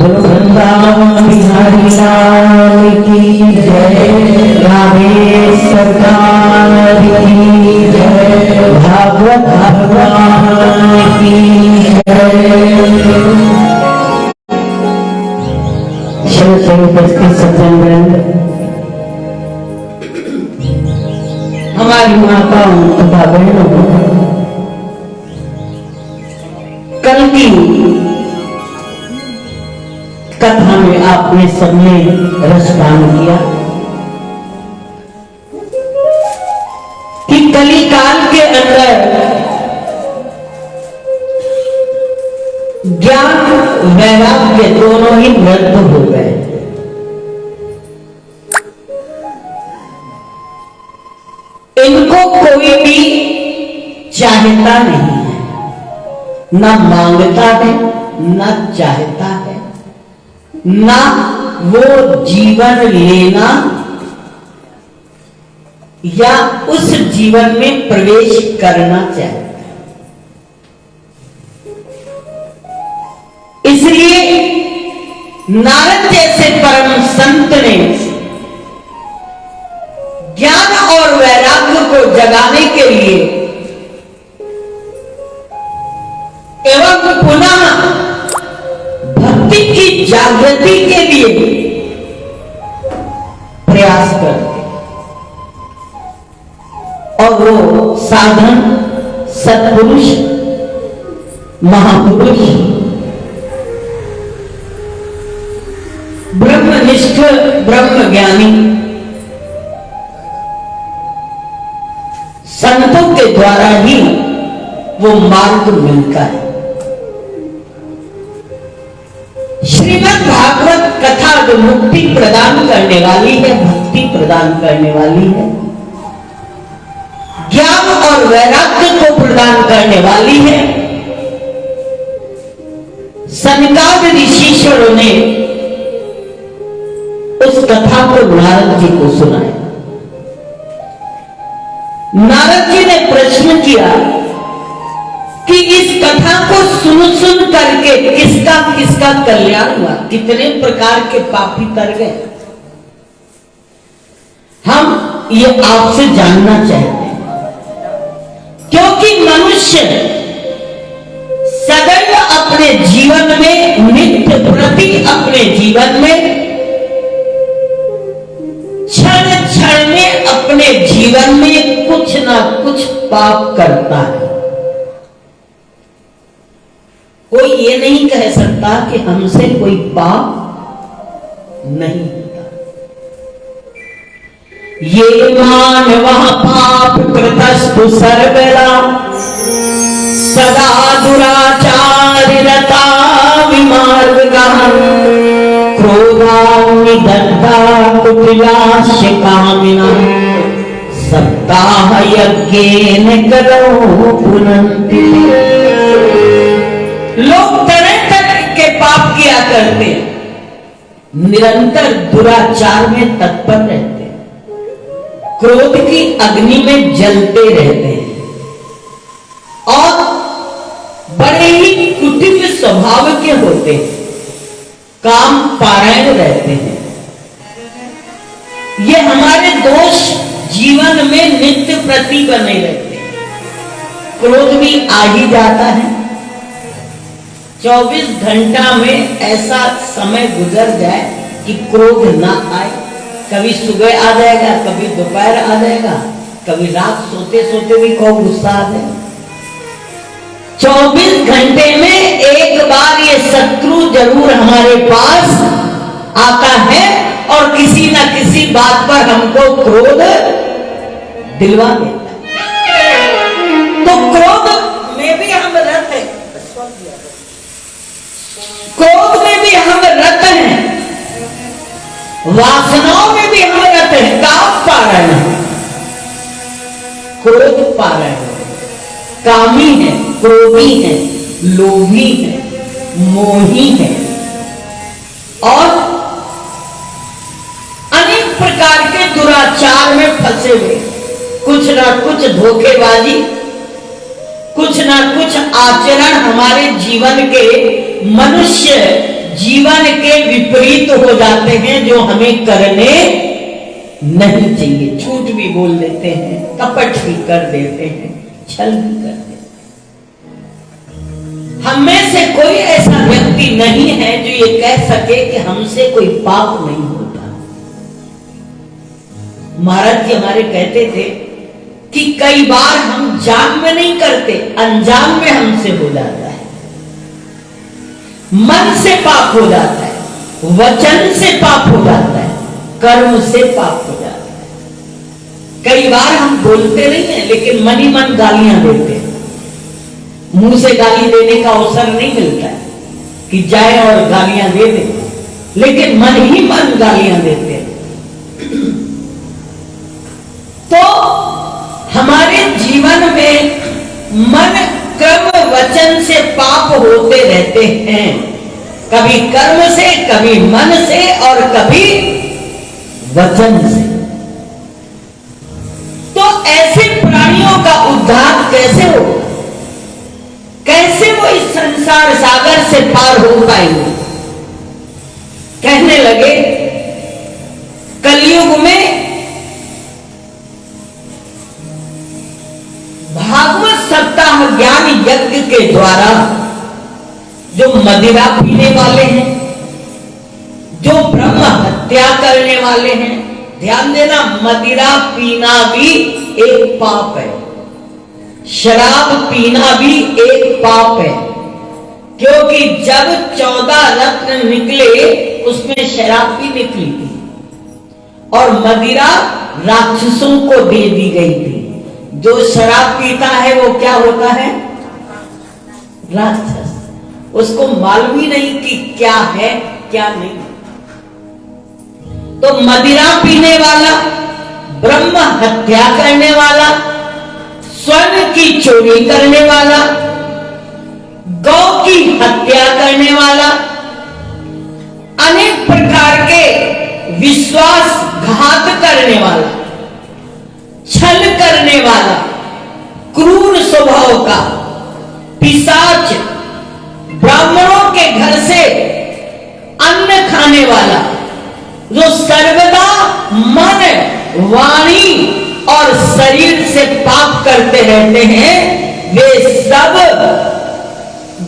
बोलो वृंदावन बिहारी लाल की जय, राधे सरकार की जय, भागवत भगवान की जय। शिव संगत के सज्जन, हमारी माताओं तथा बहनों, कल की कथा में आपने सबने रसपान किया कि कलिकाल के अंदर ज्ञान वैराग्य दोनों ही मृत हो गए। इनको कोई भी चाहता नहीं है, ना मांगता है, ना चाहता है, ना वो जीवन लेना या उस जीवन में प्रवेश करना चाहता है। इसलिए नारद जैसे परम संत ने ज्ञान और वैराग्य को जगाने के लिए एवं पुनः भक्ति की जागृति के लिए प्रयास करते और वो साधन सत्पुरुष महापुरुष ब्रह्मनिष्ठ ब्रह्मज्ञानी संतों के द्वारा ही वो मार्ग मिलता है। श्रीमद् भागवत कथा जो मुक्ति प्रदान करने वाली है, भक्ति प्रदान करने वाली है, ज्ञान और वैराग्य को प्रदान करने वाली है। सनकादिक ऋषीश्वरों ने उस कथा को नारद जी को सुनाया। नारद जी ने प्रश्न किया कि इस कथा को सुन करके किसका किसका कल्याण हुआ, कितने प्रकार के पापी तर गए। हम ये आपसे जानना चाहते हैं, क्योंकि मनुष्य सदैव अपने जीवन में, नित्य प्रति अपने जीवन में, क्षण क्षण में अपने जीवन में कुछ ना कुछ पाप करता है। कोई ये नहीं कह सकता कि हमसे कोई पाप नहीं होता। ये मानव पाप कृतस्तु सर्वदा सदा दुराचारिरता विमार्गः क्रोधान्निदग्धा कुटिलास्य कामिनः सप्ताह यज्ञेन करो पुनन्ति। लोग तरह तरह के पाप किया करते हैं, निरंतर दुराचार में तत्पर रहते हैं, क्रोध की अग्नि में जलते रहते हैं और बड़े ही कुटिल स्वभाव के होते हैं, काम पारायण रहते हैं। ये हमारे दोष जीवन में नित्य प्रति बने रहते हैं। क्रोध भी आ ही जाता है। 24 घंटा में ऐसा समय गुजर जाए कि क्रोध ना आए। कभी सुबह आ जाएगा, कभी दोपहर आ जाएगा, कभी रात सोते सोते भी खूब गुस्सा आ जाएगा। 24 घंटे में एक बार ये शत्रु जरूर हमारे पास आता है और किसी न किसी बात पर हमको क्रोध दिलवा देता है। तो क्रोध में भी हम रत हैं, क्रोध में भी हम रत हैं, वासनाओं में भी हम रत हैं। काम पारायण है, क्रोध पारायण है, कामी है, क्रोधी है, लोभी है, मोही है और अनेक प्रकार के दुराचार में फंसे हुए, कुछ ना कुछ धोखेबाजी, कुछ ना कुछ आचरण हमारे जीवन के मनुष्य जीवन के विपरीत हो जाते हैं, जो हमें करने नहीं चाहिए। झूठ भी बोल देते हैं, कपट भी कर देते हैं, छल भी कर देते हैं। हम में से कोई ऐसा व्यक्ति नहीं है जो ये कह सके कि हमसे कोई पाप नहीं होता। महाराज जी हमारे कहते थे कि कई बार हम जान में नहीं करते, अनजान में हमसे हो जाता है। मन से पाप हो जाता है, वचन से पाप हो जाता है, कर्म से पाप हो जाता है। कई बार हम बोलते नहीं है, लेकिन मन ही मन गालियां देते हैं। मुंह से गाली देने का अवसर नहीं मिलता है कि जाए और गालियां दे दे, लेकिन मन ही मन गालियां देते हैं। तो हमारे जीवन में मन कर्म वचन से पाप होते रहते हैं, कभी कर्म से, कभी मन से और कभी वचन से। तो ऐसे प्राणियों का उद्धार कैसे हो, कैसे वो इस संसार सागर से पार हो पाएंगे? कहने लगे कलयुग में भागवत सप्ताह ज्ञान यज्ञ के द्वारा जो मदिरा पीने वाले हैं, जो ब्रह्म हत्या करने वाले हैं, ध्यान देना, मदिरा पीना भी एक पाप है, शराब पीना भी एक पाप है। क्योंकि जब 14 रत्न निकले उसमें शराब भी निकली थी और मदिरा राक्षसों को दे दी गई थी। जो शराब पीता है वो क्या होता है? राक्षस। उसको मालूम ही नहीं कि क्या है क्या नहीं। तो मदिरा पीने वाला, ब्रह्म हत्या करने वाला, स्वर्ण की चोरी करने वाला, गौ की हत्या करने वाला, अनेक प्रकार के विश्वासघात करने वाला, छल करने वाला, क्रूर स्वभाव का पिशाच, ब्राह्मणों के घर से अन्न खाने वाला, जो सर्वदा मन, वाणी और शरीर से पाप करते रहते हैं, वे सब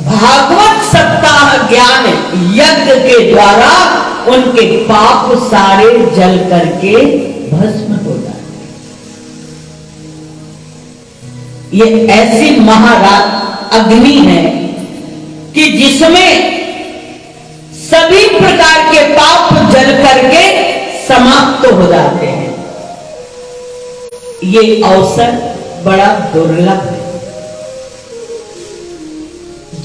भागवत सप्ताह ज्ञान यज्ञ के द्वारा उनके पाप सारे जल करके भस्म हो जाते। ये ऐसी महाराज अग्नि है कि जिसमें सभी प्रकार के पाप जल करके समाप्त हो जाते हैं। ये अवसर बड़ा दुर्लभ है,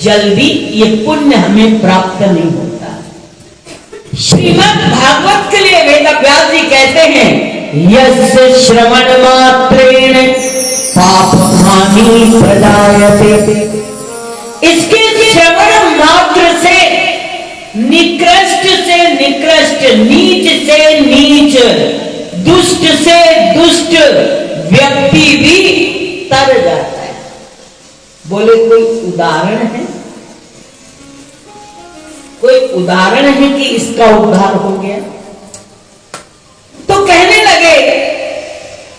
जल्दी ये पुण्य हमें प्राप्त नहीं होता। श्रीमद् भागवत के लिए वेद व्यास जी कहते हैं, यस्य श्रवण मात्रेण पाप हानि प्रजायते। इसके श्रवण मात्र से निकृष्ट से निकृष्ट, नीच से नीच, दुष्ट से दुष्ट व्यक्ति भी तर जाता है। बोले कोई उदाहरण है? कोई उदाहरण है कि इसका उद्धार हो गया? तो कहने लगे,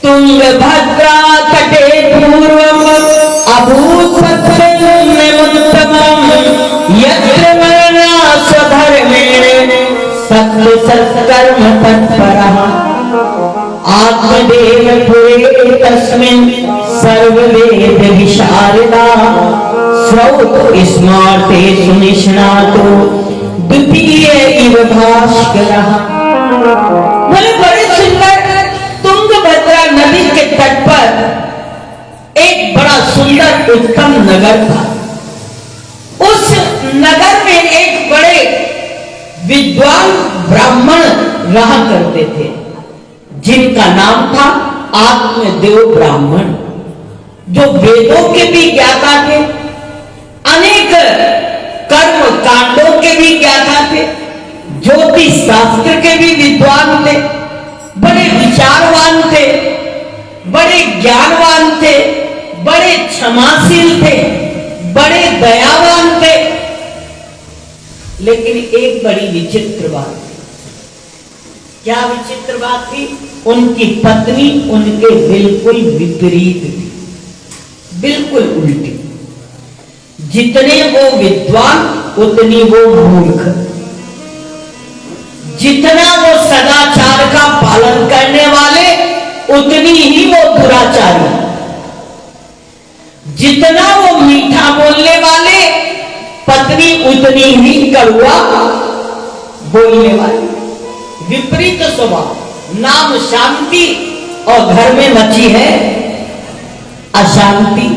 तुंगभद्रा तटे पूर्वम अभूत्पत्रम् यत्र वर्णा स्वधर्मेण सत्य सत्कर्म तत्परः आत्मदेव पुरे तस्मिन् सर्ववेद विशारदा श्रौत स्मार्ते सुनिष्णातो द्वितीय इव भास्करः। बोले बड़े सुंदर तुंगभद्रा नदी के तट पर एक बड़ा सुंदर उत्तम नगर था। उस नगर में एक बड़े विद्वान ब्राह्मण रहा करते थे, जिनका नाम था आत्मदेव ब्राह्मण, जो वेदों के भी ज्ञाता थे, अनेक कर्म कांडों के भी ज्ञाता थे, ज्योतिष शास्त्र के भी विद्वान थे, बड़े विचारवान थे, बड़े ज्ञानवान थे, बड़े क्षमाशील थे, बड़े दयावान थे। लेकिन एक बड़ी विचित्र बात थी। क्या विचित्र बात थी? उनकी पत्नी उनके बिल्कुल विपरीत थी, बिल्कुल उल्टी। जितने वो विद्वान उतनी वो मूर्ख, जितना वो सदाचार का पालन करने वाले उतनी ही वो दुराचारी, जितना वो मीठा बोलने वाले पत्नी उतनी ही कड़वा बोलने वाली। विपरीत स्वभाव, नाम शांति और घर में मची है अशांति,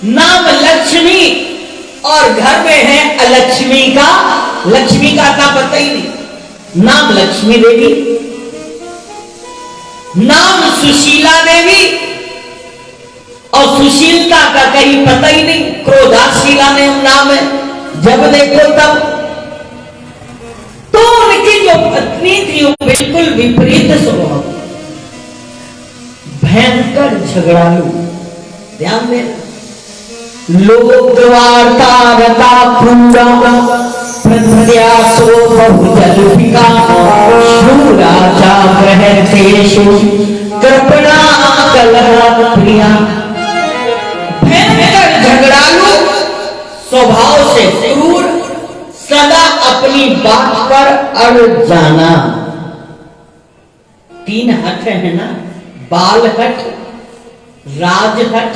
नाम लक्ष्मी और घर में है अलक्ष्मी का। लक्ष्मी का पता ही नहीं, नाम लक्ष्मी देवी, नाम सुशीला देवी और सुशीलता का कहीं पता ही नहीं। क्रोधाशीला नाम है, जब देखो तब। तो उनकी जो पत्नी थी वो बिल्कुल विपरीत स्वभाव, भयंकर झगड़ालू। ध्यान देना, लोकवार्ता रता पूरा प्रत्यासो बहुजल्पिका शूराचा ग्रहतेषु कृपणा कलह प्रिया। भयंकर झगड़ालू स्वभाव से क्रूर, सदा अपनी बात पर अड़ जाना। तीन हट है ना, बाल हट, राज हट,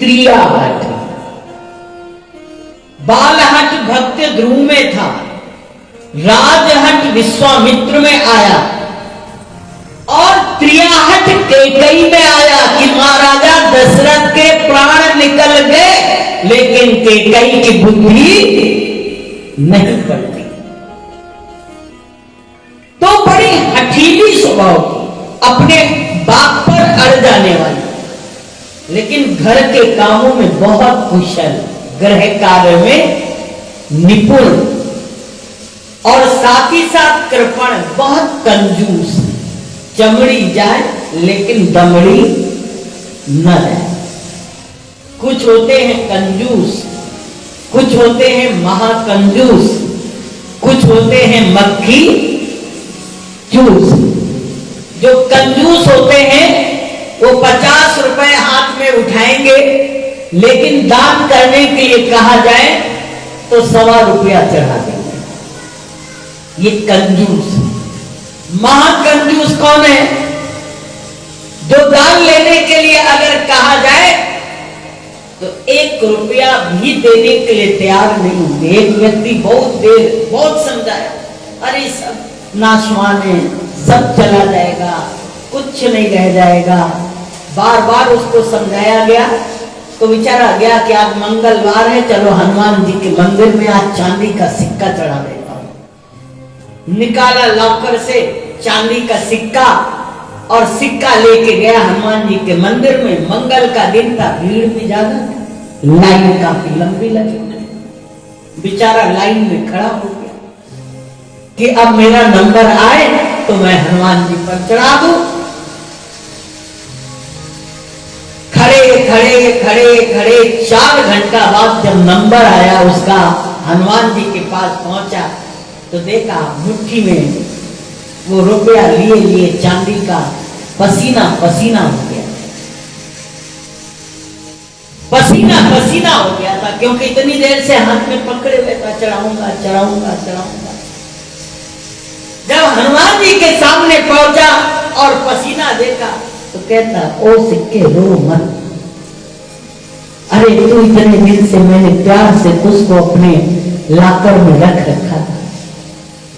त्रिया हट। बालहट भक्त ध्रुव में था, राजहट विश्वामित्र में आया और त्रियाहट कैकेयी में आया कि महाराजा दशरथ के प्राण निकल गए लेकिन कैकेयी की बुद्धि नहीं पड़ती। तो बड़ी हठीली स्वभाव की, अपने बाप पर अड़ जाने वाली, लेकिन घर के कामों में बहुत कुशल, गृह कार्य में निपुण और साथ ही साथ कृपण, बहुत कंजूस। चमड़ी जाए लेकिन दमड़ी न जाए। कुछ होते हैं कंजूस, कुछ होते हैं महाकंजूस, कुछ होते हैं मक्खी चूस। जो कंजूस होते हैं वो 50 रुपए हाथ में उठाएंगे, लेकिन दान करने के लिए कहा जाए तो 1.25 रुपया चढ़ा देंगे। ये कंजूस। महाकंजूस कौन है? जो दान लेने के लिए अगर कहा जाए तो 1 रुपया भी देने के लिए तैयार नहीं होंगे। एक व्यक्ति बहुत देर बहुत समझाया, अरे सब नाशवान है, सब चला जाएगा, कुछ नहीं रह जाएगा। बार बार उसको समझाया गया तो बेचारा गया कि आज मंगलवार है, चलो हनुमान जी के मंदिर में आज चांदी का सिक्का चढ़ा देता हूं। निकाला लॉकर से चांदी का सिक्का और सिक्का लेके गया हनुमान जी के मंदिर में। मंगल का दिन था, भीड़ भी ज्यादा, लाइन काफी लंबी लगी। बेचारा लाइन में खड़ा हो गया कि अब मेरा नंबर आए तो मैं हनुमान जी पर चढ़ा दूं। खड़े 4 घंटा बाद जब नंबर आया उसका, हनुमान जी के पास पहुंचा तो देखा मुट्ठी में वो रुपया लिए चांदी का, पसीना पसीना हो गया, पसीना पसीना हो गया था, क्योंकि इतनी देर से हाथ में पकड़े हुए था, चढ़ाऊंगा चढ़ाऊंगा चढ़ाऊंगा। जब हनुमान जी के सामने पहुंचा और पसीना देखा तो कहता, ओ सिक्के रो मत, अरे तू इतने दिन से मैंने प्यार से उसको अपने लाकर में रख रखा था,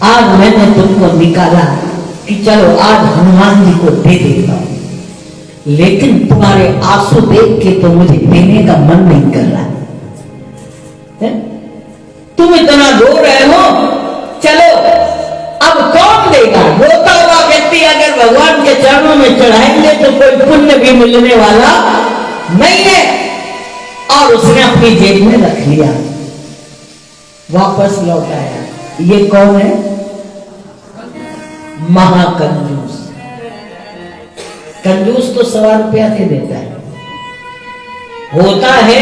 आज मैंने तुमको निकाला कि चलो आज हनुमान जी को दे देता हूं, लेकिन तुम्हारे आंसू देख के तो मुझे देने का मन नहीं कर रहा है। तुम इतना रो रहे हो, चलो अब कौन देगा? रोता हुआ व्यक्ति अगर भगवान के चरणों में चढ़ाएंगे तो कोई पुण्य भी मिलने वाला नहीं है। और उसने अपनी जेब में रख लिया, वापस लौट आया। ये कौन है? महाकंजूस। कंजूस तो 1.25 रुपया दे देता है, होता है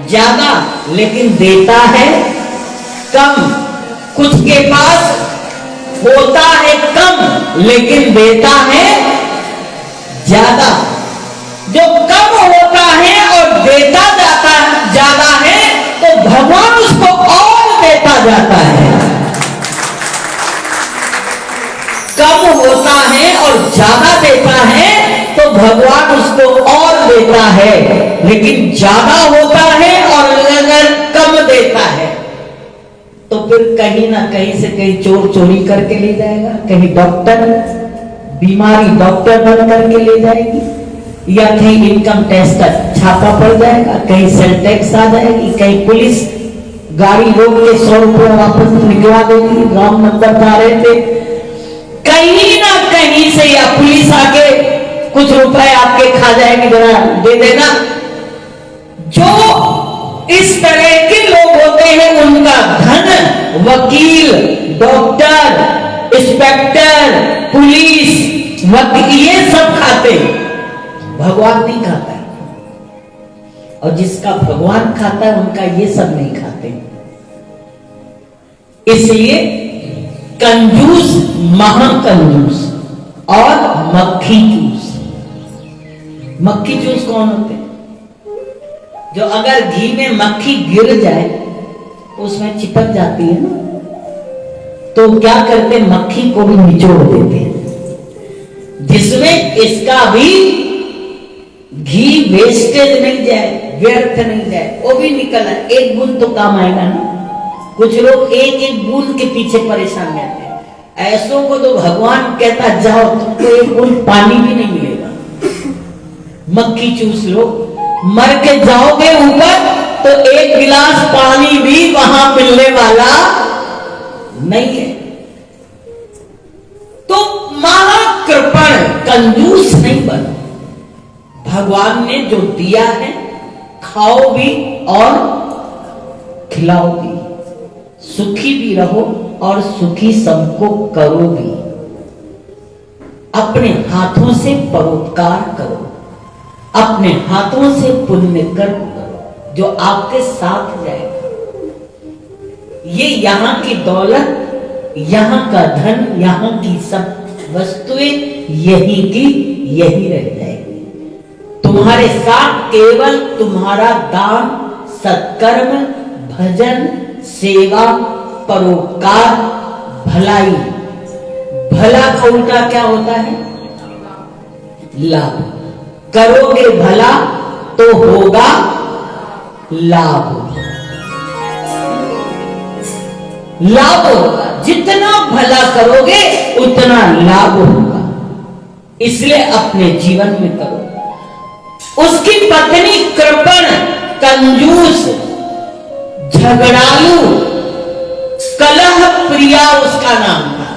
ज्यादा लेकिन देता है कम, कुछ के पास होता है कम लेकिन देता है ज्यादा। जो कम होता है और देता जाता ज्यादा है तो भगवान उसको और देता जाता है। कम होता है और ज्यादा देता है तो भगवान उसको और देता है, लेकिन ज्यादा होता है और अगर कम देता है तो फिर कहीं ना कहीं से कहीं चोर चोरी करके ले जाएगा, कहीं डॉक्टर बीमारी डॉक्टर बन करके ले जाएगी, या कहीं इनकम टैक्स का छापा पड़ जाएगा, कहीं सेल टैक्स आ जाएगी, कहीं पुलिस गाड़ी रोक के 100 रुपये वापस निकलवा देगी, रॉन्ग नंबर पर आ रहे थे, कहीं ना कहीं से या पुलिस आके कुछ रुपए आपके खा जाएगी, जरा दे देना। जो इस तरह के लोग होते हैं उनका धन वकील, डॉक्टर, इंस्पेक्टर, पुलिस, ये सब खाते हैं, भगवान नहीं खाता है। और जिसका भगवान खाता है उनका ये सब नहीं खाते। इसलिए कंजूस महाकंजूस और मक्खी चूस। मक्खी चूस कौन होते हैं? जो अगर घी में मक्खी गिर जाए तो उसमें चिपक जाती है ना, तो क्या करते, मक्खी को भी निचोड़ देते हैं, जिसमें इसका भी घी वेस्टेज नहीं जाए, व्यर्थ नहीं जाए, वो भी निकल आए, एक बूंद तो काम आएगा ना। कुछ लोग एक एक बूंद के पीछे परेशान रहते हैं, ऐसों को तो भगवान कहता जाओ तुमको एक बूंद पानी भी नहीं मिलेगा, मक्खी चूस लो, मर के जाओगे ऊपर तो एक गिलास पानी भी वहां मिलने वाला नहीं है। तो महाकृपण कंजूस नहीं बनो, भगवान ने जो दिया है खाओ भी और खिलाओ भी, सुखी भी रहो और सुखी सबको करो भी। अपने हाथों से परोपकार करो, अपने हाथों से पुण्य कर्म करो जो आपके साथ जाएगा। ये यहां की दौलत, यहां का धन, यहां की सब वस्तुएं यही की यही रह जाएगी। तुम्हारे साथ केवल तुम्हारा दान, सत्कर्म, भजन, सेवा, परोपकार, भलाई। भला का उल्टा क्या होता है? लाभ। करोगे भला तो होगा लाभ, लाभ होगा। जितना भला करोगे उतना लाभ होगा, इसलिए अपने जीवन में करो। उसकी पत्नी कृपण, कंजूस, झगड़ालू, कलह प्रिया उसका नाम था।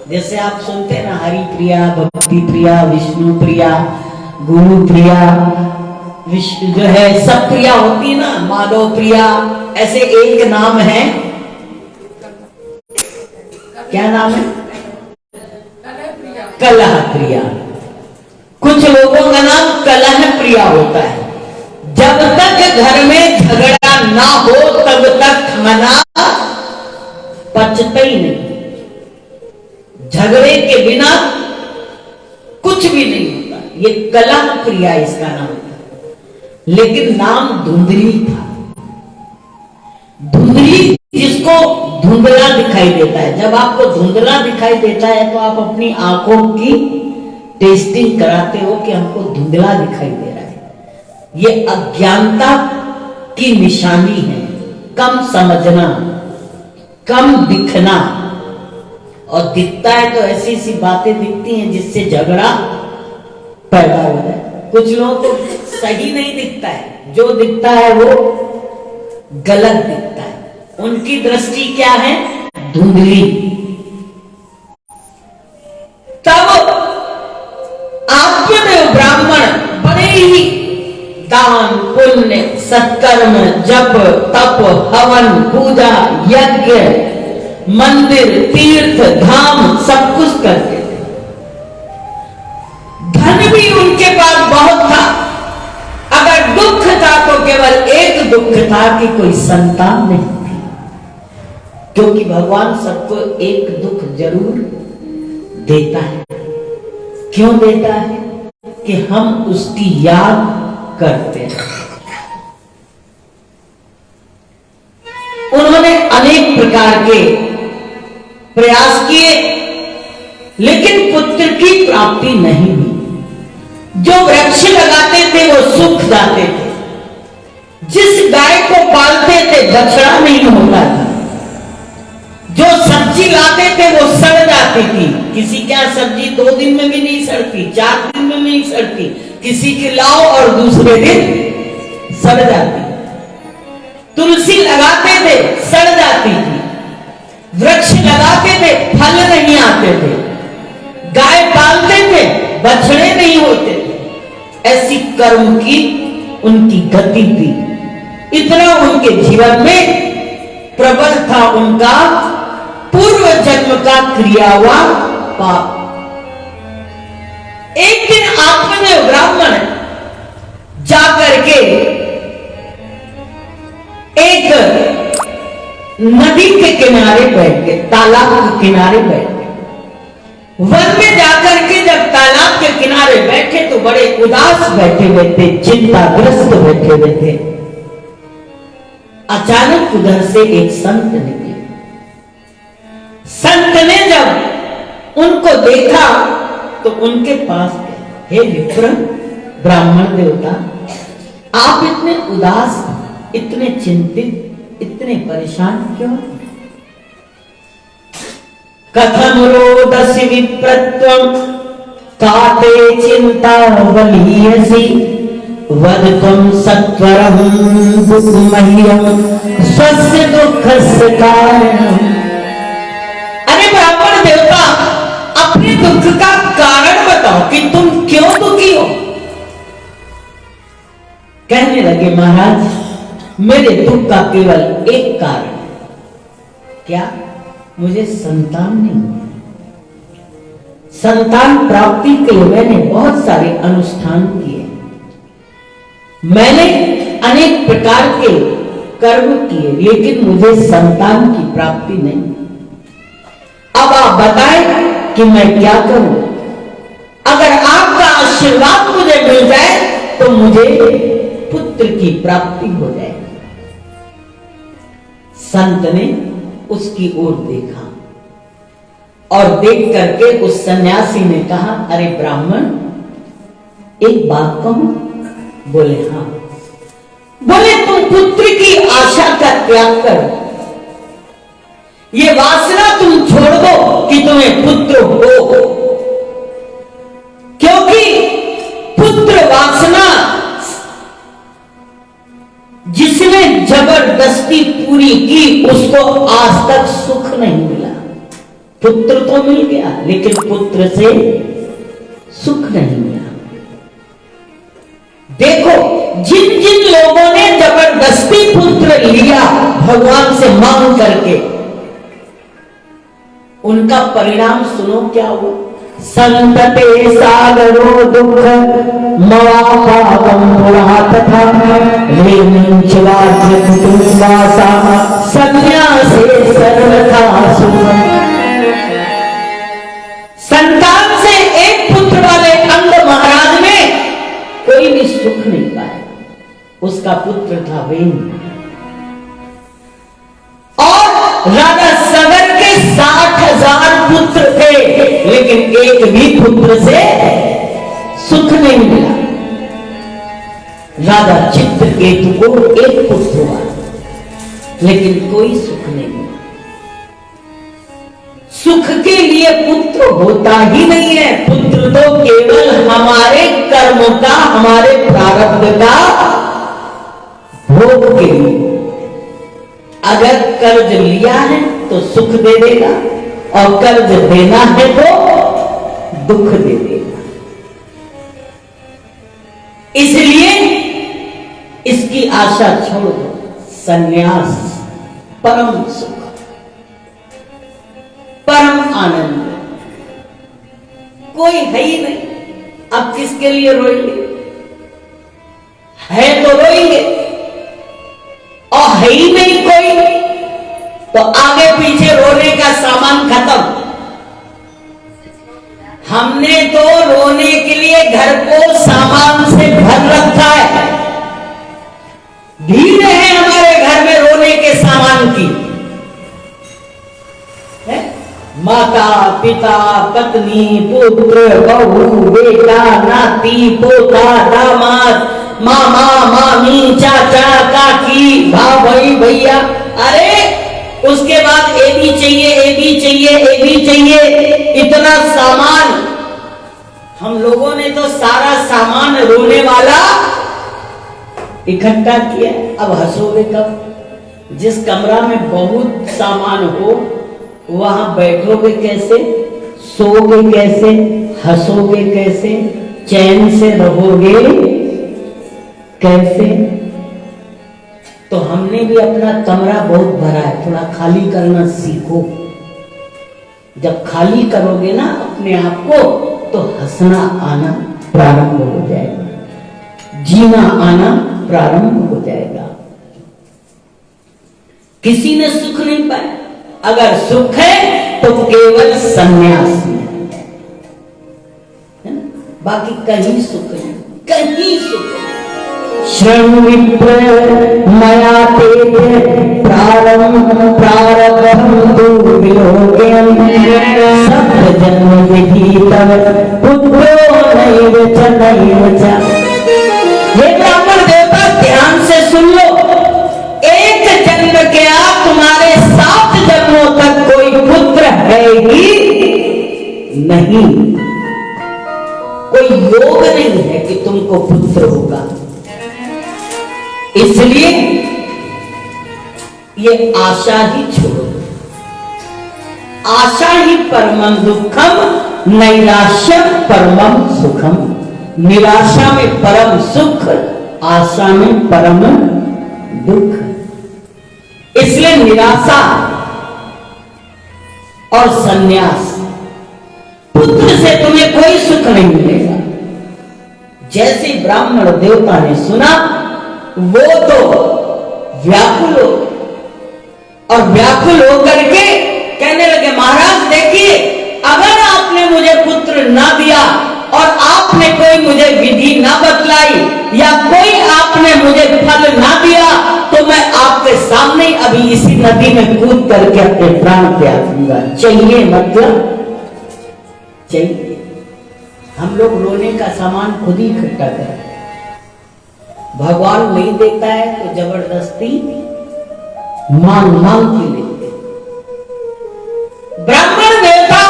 जैसे आप सुनते हैं ना, हरि प्रिया, भक्ति प्रिया, विष्णु प्रिया, गुरु प्रिया, विष्णु जो है सब प्रिया होती है ना, माधव प्रिया, ऐसे एक नाम है, क्या नाम है? कलह प्रिया। कुछ लोगों का नाम कलह प्रिया होता है। जब तक घर में झगड़ा ना हो तब तक खाना पचता ही नहीं। झगड़े के बिना कुछ भी नहीं होता। ये कलह प्रिया इसका नाम था, लेकिन नाम धुंधली था। धुंधली जिसको धुंधला दिखाई देता है। जब आपको धुंधला दिखाई देता है तो आप अपनी आंखों की टेस्टिंग कराते हो कि हमको धुंधला दिखाई दे रहा है। ये अज्ञानता की निशानी है। कम समझना, कम दिखना, और दिखता है तो ऐसी ऐसी बातें दिखती हैं जिससे झगड़ा पैदा हो जाए। कुछ लोगों को सही नहीं दिखता है, जो दिखता है वो गलत दिखता है। उनकी दृष्टि क्या है? धुंधली। तब आत्मदेव ब्राह्मण बड़े ही दान, पुण्य, सत्कर्म, जप, तप, हवन, पूजा, यज्ञ, मंदिर, तीर्थ, धाम सब कुछ करते थे। धन भी उनके पास बहुत था। अगर दुख था तो केवल एक दुख था कि कोई संतान नहीं थी। क्योंकि भगवान सबको एक दुख जरूर देता है। क्यों देता है? कि हम उसकी याद करते हैं। उन्होंने अनेक प्रकार के प्रयास किए, लेकिन पुत्र की प्राप्ति नहीं हुई। जो वृक्ष लगाते थे वो सूख जाते थे, जिस गाय को पालते थे बछड़ा नहीं होता था, जो सब्जी लाते थे वो सड़ जाती थी। किसी क्या सब्जी 2 दिन में भी नहीं सड़ती, 4 दिन में नहीं सड़ती, किसी की लाओ और दूसरे दिन सड़ जाती। तुलसी लगाते थे सड़ जाती थी, वृक्ष लगाते थे फल नहीं आते थे, गाय पालते थे बछड़े नहीं होते थे। ऐसी कर्म की उनकी गति थी, इतना उनके जीवन में प्रबल था उनका पूर्व जन्म का क्रिया हुआ पाप। एक दिन आत्मदेव ब्राह्मण जाकर के एक नदी के किनारे बैठ गए, तालाब के किनारे बैठ गए। वन में जाकर के जब तालाब के किनारे बैठे तो बड़े उदास बैठे हुए थे, चिंताग्रस्त बैठे हुए थे। अचानक उधर से एक संत निकले। संत ने जब उनको देखा तो उनके पास गए, हे विप्र ब्राह्मण देवता, आप इतने उदास, इतने चिंतित, इतने परेशान क्यों? कथम रोदसी विप्रत्वं काते चिंता बलीयसी वद तुम सत्वरं दुःखमह्यं स्वस्य दुःखस्य कारणम्। अरे ब्राह्मण देवता, अपने दुख का कारण बताओ कि तुम क्यों दुखी हो? कहने लगे, महाराज, मेरे दुख का केवल एक कारण है। क्या? मुझे संतान नहीं है। संतान प्राप्ति के लिए मैंने बहुत सारे अनुष्ठान किए, मैंने अनेक प्रकार के कर्म किए, लेकिन मुझे संतान की प्राप्ति नहीं। अब आप बताएं कि मैं क्या करूं? अगर आपका आशीर्वाद मुझे मिल जाए तो मुझे पुत्र की प्राप्ति हो जाए। संत ने उसकी ओर देखा और देख करके उस सन्यासी ने कहा, अरे ब्राह्मण, एक बात कहूं? बोले, हाँ। बोले, तुम पुत्र की आशा का त्याग करो, ये वासना तुम छोड़ दो कि तुम्हें पुत्र हो, क्योंकि पुत्र वासना जिसने जबरदस्ती पूरी की उसको आज तक सुख नहीं मिला। पुत्र तो मिल गया, लेकिन पुत्र से सुख नहीं मिला। देखो, जिन जिन लोगों ने जबरदस्ती पुत्र लिया भगवान से मांग करके, उनका परिणाम सुनो क्या हुआ। संतते सागरो दुख मवापापम पुरा तथा संन्यासे सर्वथा सुखम। संतान से एक पुत्र वाले अंग महाराज में कोई भी सुख नहीं पाया। उसका पुत्र था वेद, और राजा सगर के 60,000 पुत्र थे, लेकिन एक भी पुत्र से सुख नहीं मिला। राजा चित्रकेतु को एक पुत्र हुआ, लेकिन कोई सुख नहीं मिला। सुख के लिए पुत्र होता ही नहीं है। पुत्र तो केवल हमारे कर्म का, हमारे प्रारब्ध का भोग के लिए। अगर कर्ज लिया है तो सुख दे देगा, और कर्ज देना है तो दुख दे देगा। इसलिए इसकी आशा छोड़ दो। सन्यास परम सुख, परम आनंद, कोई है ही नहीं। अब किसके लिए रोएंगे? है तो रोएंगे, और है ही नहीं कोई तो आगे पीछे रोने का सामान खत्म। हमने तो रोने के लिए घर को सामान से भर रखा है। भीड़ है हमारे घर में रोने के सामान की है? माता पिता पत्नी पुत्र बहू बेटा नाती पोता दामाद मामा मामी चाचा काकी भाई भैया। अरे उसके बाद ये भी चाहिए ये भी चाहिए ये भी चाहिए, इतना सामान। हम लोगों ने तो सारा सामान रोने वाला इकट्ठा किया। अब हंसोगे कब? जिस कमरा में बहुत सामान हो वहां बैठोगे कैसे, सोओगे कैसे, हंसोगे कैसे, चैन से रहोगे कैसे? तो हमने भी अपना कमरा बहुत भरा है, थोड़ा खाली करना सीखो। जब खाली करोगे ना अपने आप को तो हंसना आना प्रारंभ हो जाएगा, जीना आना प्रारंभ हो जाएगा। किसी ने सुख नहीं पाया। अगर सुख है तो केवल संन्यास में है ना, बाकी कहीं सुख नहीं, कहीं सुख नहीं। श्रम विप्र मया ते प्रारब्धं तु विलोक्यं सप्त जन्म विहितं पुत्रो नैव च। हे ब्राह्मण देवता ध्यान से सुन लो, एक जन्म क्या तुम्हारे 7 जन्मों तक कोई पुत्र है ही नहीं। कोई योग नहीं है कि तुमको पुत्र होगा। इसलिए ये आशा ही छोड़ो। आशा ही परमं दुखम नैराश्यम परमं सुखम। निराशा में परम सुख, आशा में परम दुख। इसलिए निराशा और संन्यास, पुत्र से तुम्हें कोई सुख नहीं मिलेगा। जैसे ब्राह्मण देवता ने सुना वो तो व्याकुल हो, और व्याकुल होकर के कहने लगे महाराज देखिए, अगर आपने मुझे पुत्र ना दिया और आपने कोई मुझे विधि ना बतलाई या कोई आपने मुझे फल ना दिया तो मैं आपके सामने अभी इसी नदी में कूद करके अपने प्राण त्याग दूंगा। चाहिए मतलब चाहिए। हम लोग रोने का सामान खुद ही इकट्ठा करें। भगवान नहीं देता है तो जबरदस्ती मांग मांग के लेते। ब्राह्मण देवता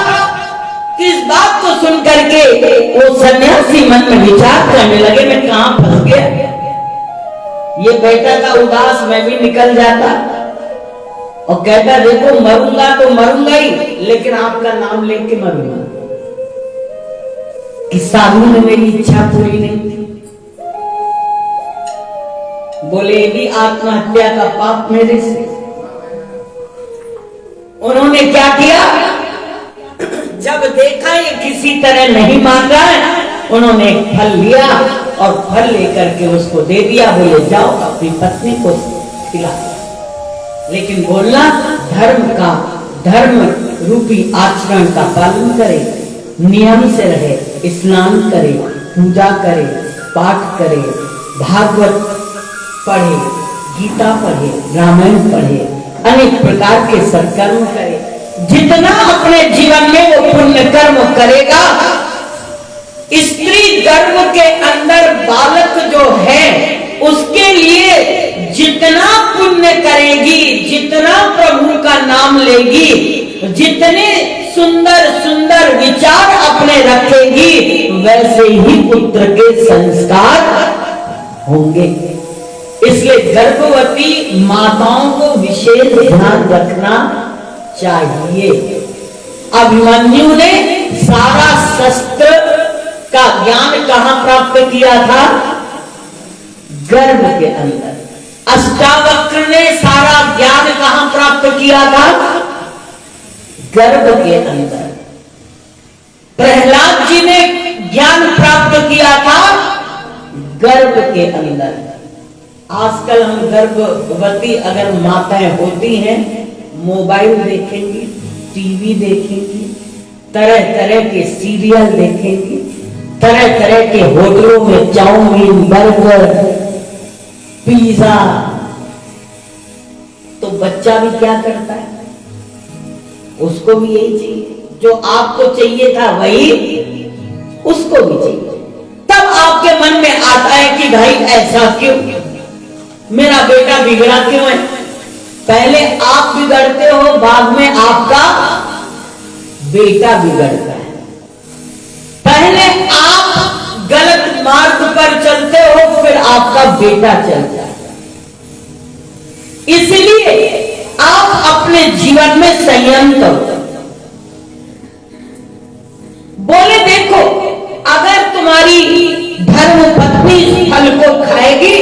इस बात को सुन करके वो सन्यासी मन में विचार करने लगे, मैं कहां फंस गया। ये बैठा था उदास, मैं भी निकल जाता और कहता देखो मरूंगा तो मरूंगा ही, लेकिन आपका नाम लेके मरूंगा। कि साधु ने मेरी इच्छा पूरी नहीं की। बोले भी आत्महत्या का पाप मेरे से। उन्होंने क्या किया, जब देखा ये किसी तरह नहीं मान रहा है, उन्होंने एक फल लिया और फल लेकर के उसको दे दिया। बोले जाओ अपनी पत्नी को खिला। लेकिन बोलना धर्म रूपी आचरण का पालन करे, नियम से रहे, स्नान करे, पूजा करे, पाठ करे, भागवत पढ़े, गीता पढ़े, रामायण पढ़े, अनेक प्रकार के सत्कर्म करे। जितना अपने जीवन में वो पुण्य कर्म करेगा, स्त्री गर्भ के अंदर बालक जो है उसके लिए जितना पुण्य करेगी, जितना प्रभु का नाम लेगी, जितने सुंदर सुंदर विचार अपने रखेगी, वैसे ही पुत्र के संस्कार होंगे। इसलिए गर्भवती माताओं को विशेष ध्यान रखना चाहिए। अभिमन्यु ने सारा शस्त्र का ज्ञान कहां प्राप्त किया था? गर्भ के अंदर। अष्टावक्र ने सारा ज्ञान कहां प्राप्त किया था? गर्भ के अंदर। प्रहलाद जी ने ज्ञान प्राप्त किया था गर्भ के अंदर। आजकल हम गर्भवती अगर माताएं होती हैं, मोबाइल देखेंगी, टीवी देखेंगी, तरह तरह के सीरियल देखेंगी, तरह तरह के होटलों में चाउमीन, बर्गर, पिज्जा। तो बच्चा भी क्या करता है, उसको भी यही चाहिए, जो आपको चाहिए था वही उसको भी चाहिए। तब आपके मन में आता है कि भाई ऐसा क्यों, मेरा बेटा बिगड़ा क्यों है। पहले आप बिगड़ते हो, बाद में आपका बेटा बिगड़ता है। पहले आप गलत मार्ग पर चलते हो, फिर आपका बेटा चलता है। इसलिए आप अपने जीवन में संयम करो। बोले देखो, अगर तुम्हारी धर्म पत्नी इस फल को खाएगी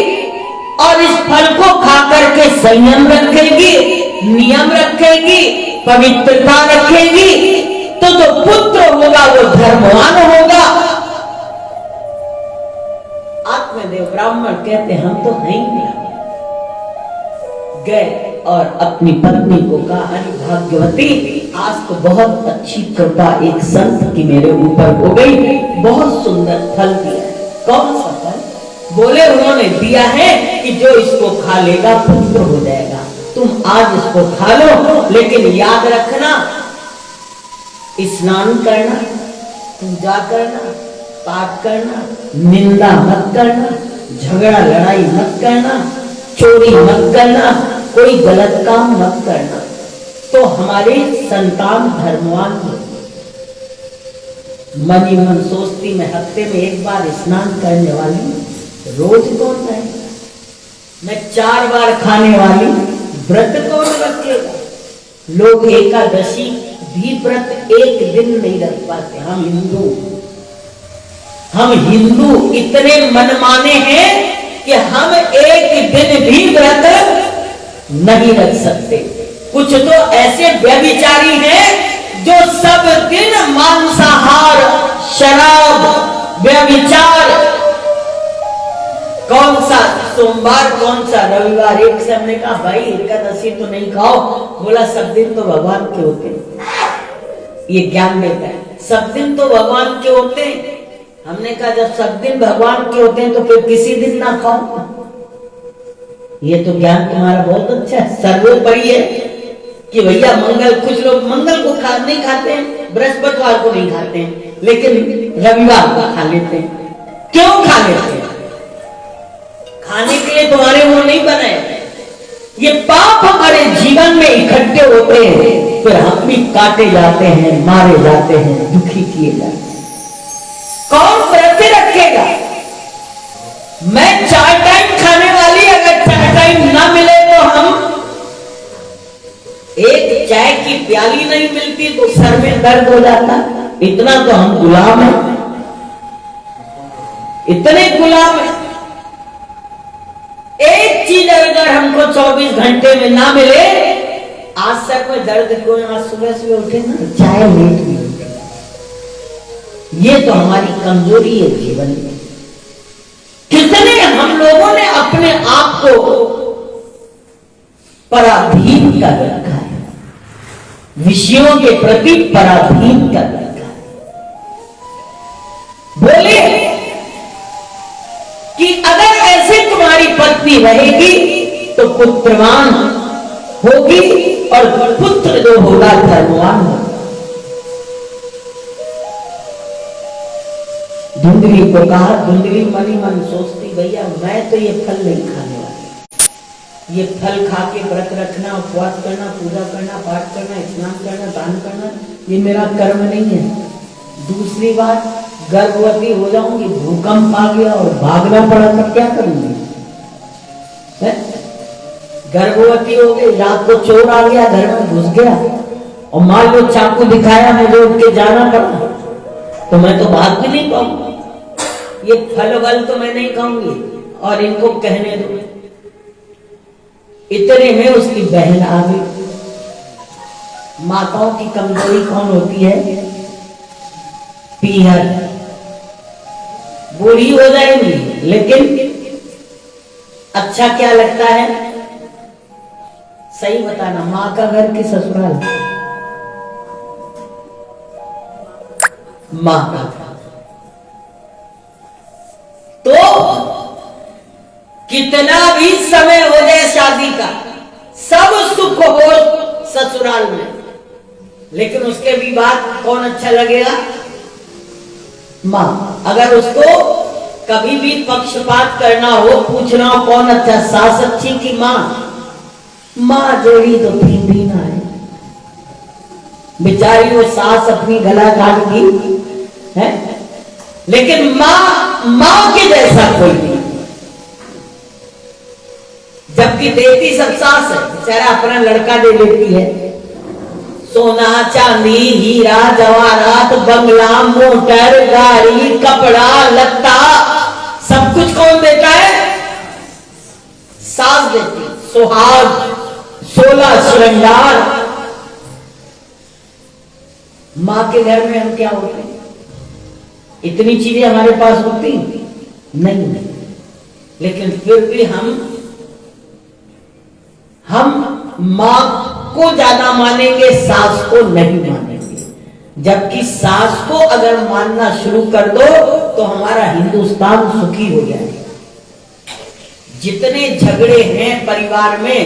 और इस फल को खाकर के संयम रखेगी, नियम रखेगी, पवित्रता रखेगी, तो जो पुत्र होगा वो धर्मवान होगा। आत्मदेव ब्राह्मण कहते हम तो नहीं गए और अपनी पत्नी को कहा, अरे भाग्यवती, आज तो बहुत अच्छी कृपा एक संत की मेरे ऊपर हो गई, बहुत सुंदर फल दिया। कौन सा फल? बोले उन्होंने दिया है कि जो इसको खा लेगा पुत्र हो जाएगा। तुम आज इसको खा लो, लेकिन याद रखना स्नान करना, पूजा करना, पाठ करना, निंदा मत करना, झगड़ा लड़ाई मत करना, चोरी मत करना, कोई गलत काम मत करना, तो हमारे संतान धर्मवान हो। मन ही मन सोचती मैं हफ्ते में एक बार स्नान करने वाली, रोज कौन है, मैं 4 बार खाने वाली, व्रत कौन रखेगा। लोग एकादशी भी व्रत एक दिन नहीं रख पाते। हम हिंदू इतने मनमाने हैं कि हम एक दिन भी व्रत नहीं रख सकते। कुछ तो ऐसे व्यभिचारी हैं जो सब दिन मांसाहार, शराब, व्यभिचार, कौन सा सोमवार, कौन सा रविवार। एक से हमने कहा भाई एकादशी तो नहीं खाओ, बोला सब दिन तो भगवान के होते हैं। ये ज्ञान देता है, सब दिन तो भगवान के होते हैं। हमने कहा जब सब दिन भगवान के होते हैं तो फिर किसी दिन ना खाओ। ये तो ज्ञान तुम्हारा बहुत अच्छा है, सर्वोपरि है कि भैया मंगल, कुछ लोग मंगल को नहीं खाते हैं, बृहस्पतिवार को नहीं खाते हैं, लेकिन रविवार को खा लेते हैं। क्यों खा लेते हैं? खाने के लिए तुम्हारे मुंह नहीं बनाए। ये पाप हमारे जीवन में इकट्ठे होते हैं, फिर हम भी काटे जाते हैं, मारे जाते हैं, दुखी किए जाते हैं। कौन व्रत रखेगा? मैं 4 टाइम खाने वाली, अगर 4 टाइम ना मिले तो हम, एक चाय की प्याली नहीं मिलती तो सर में दर्द हो जाता। इतना तो हम गुलाम हैं, इतने गुलाम हैं। एक चीज अगर हमको 24 घंटे में ना मिले, आज सर में दर्द क्यों, आज सुबह सुबह उठे ना चाय लेट भी उठे, ये तो हमारी कमजोरी है जीवन में। कितने हम लोगों ने अपने आप को पराधीन कर रखा है, विषयों के प्रति पराधीन कर रखा है। बोले कि अगर ऐसे तुम्हारी पत्नी रहेगी तो पुत्रवान होगी और पुत्र जो होगा धर्मवान होगा। धुंधली को कहा, धुंधली मनी मन सोचती भैया मैं तो ये फल नहीं खाने वाली, ये फल खा के व्रत रखना, उपवास करना, पूजा करना, पाठ करना, स्नान करना, दान करना, ये मेरा कर्म नहीं है। दूसरी बात, गर्भवती हो जाऊंगी, भूकंप आ गया और भागना पड़ा तो क्या करूंगी? गर्भवती हो गई, रात को चोर आ गया, घर में घुस गया और मान लो चाकू दिखाया, मुझे उठ के जाना पड़ा, तो मैं तो भाग भी नहीं पाऊंगी। ये फल वल तो मैं नहीं खाऊंगी और इनको कहने दो। इतने में उसकी बहन आ गई। माताओं की कमजोरी कौन होती है? पीहर। बूढ़ी हो जाएंगी लेकिन अच्छा क्या लगता है? सही बताना, माँ का घर कि ससुराल? माँ का। तो कितना भी समय हो जाए शादी का, सब सुख हो ससुराल में, लेकिन उसके भी बाद कौन अच्छा लगेगा? माँ। अगर उसको कभी भी पक्षपात करना हो, पूछना हो कौन अच्छा, सास अच्छी कि माँ? माँ जोड़ी तो भी ना है बेचारी, वो सास अपनी गला काट दी है, लेकिन माँ के जैसा कोई नहीं। जबकि देती सब सास है, बेचारा अपना लड़का दे देती है। सोना चांदी हीरा जवाहरात बंगला मोटर गाड़ी कपड़ा लत्ता सब कुछ कौन देता है? सास देती। सुहाग 16 श्रृंगार। माँ के घर में हम क्या होते हैं? इतनी चीजें हमारे पास होती नहीं, लेकिन फिर भी हम माँ को ज्यादा मानेंगे, सास को नहीं मानेंगे। जबकि सास को अगर मानना शुरू कर दो तो हमारा हिंदुस्तान सुखी हो जाएगा। जितने झगड़े हैं परिवार में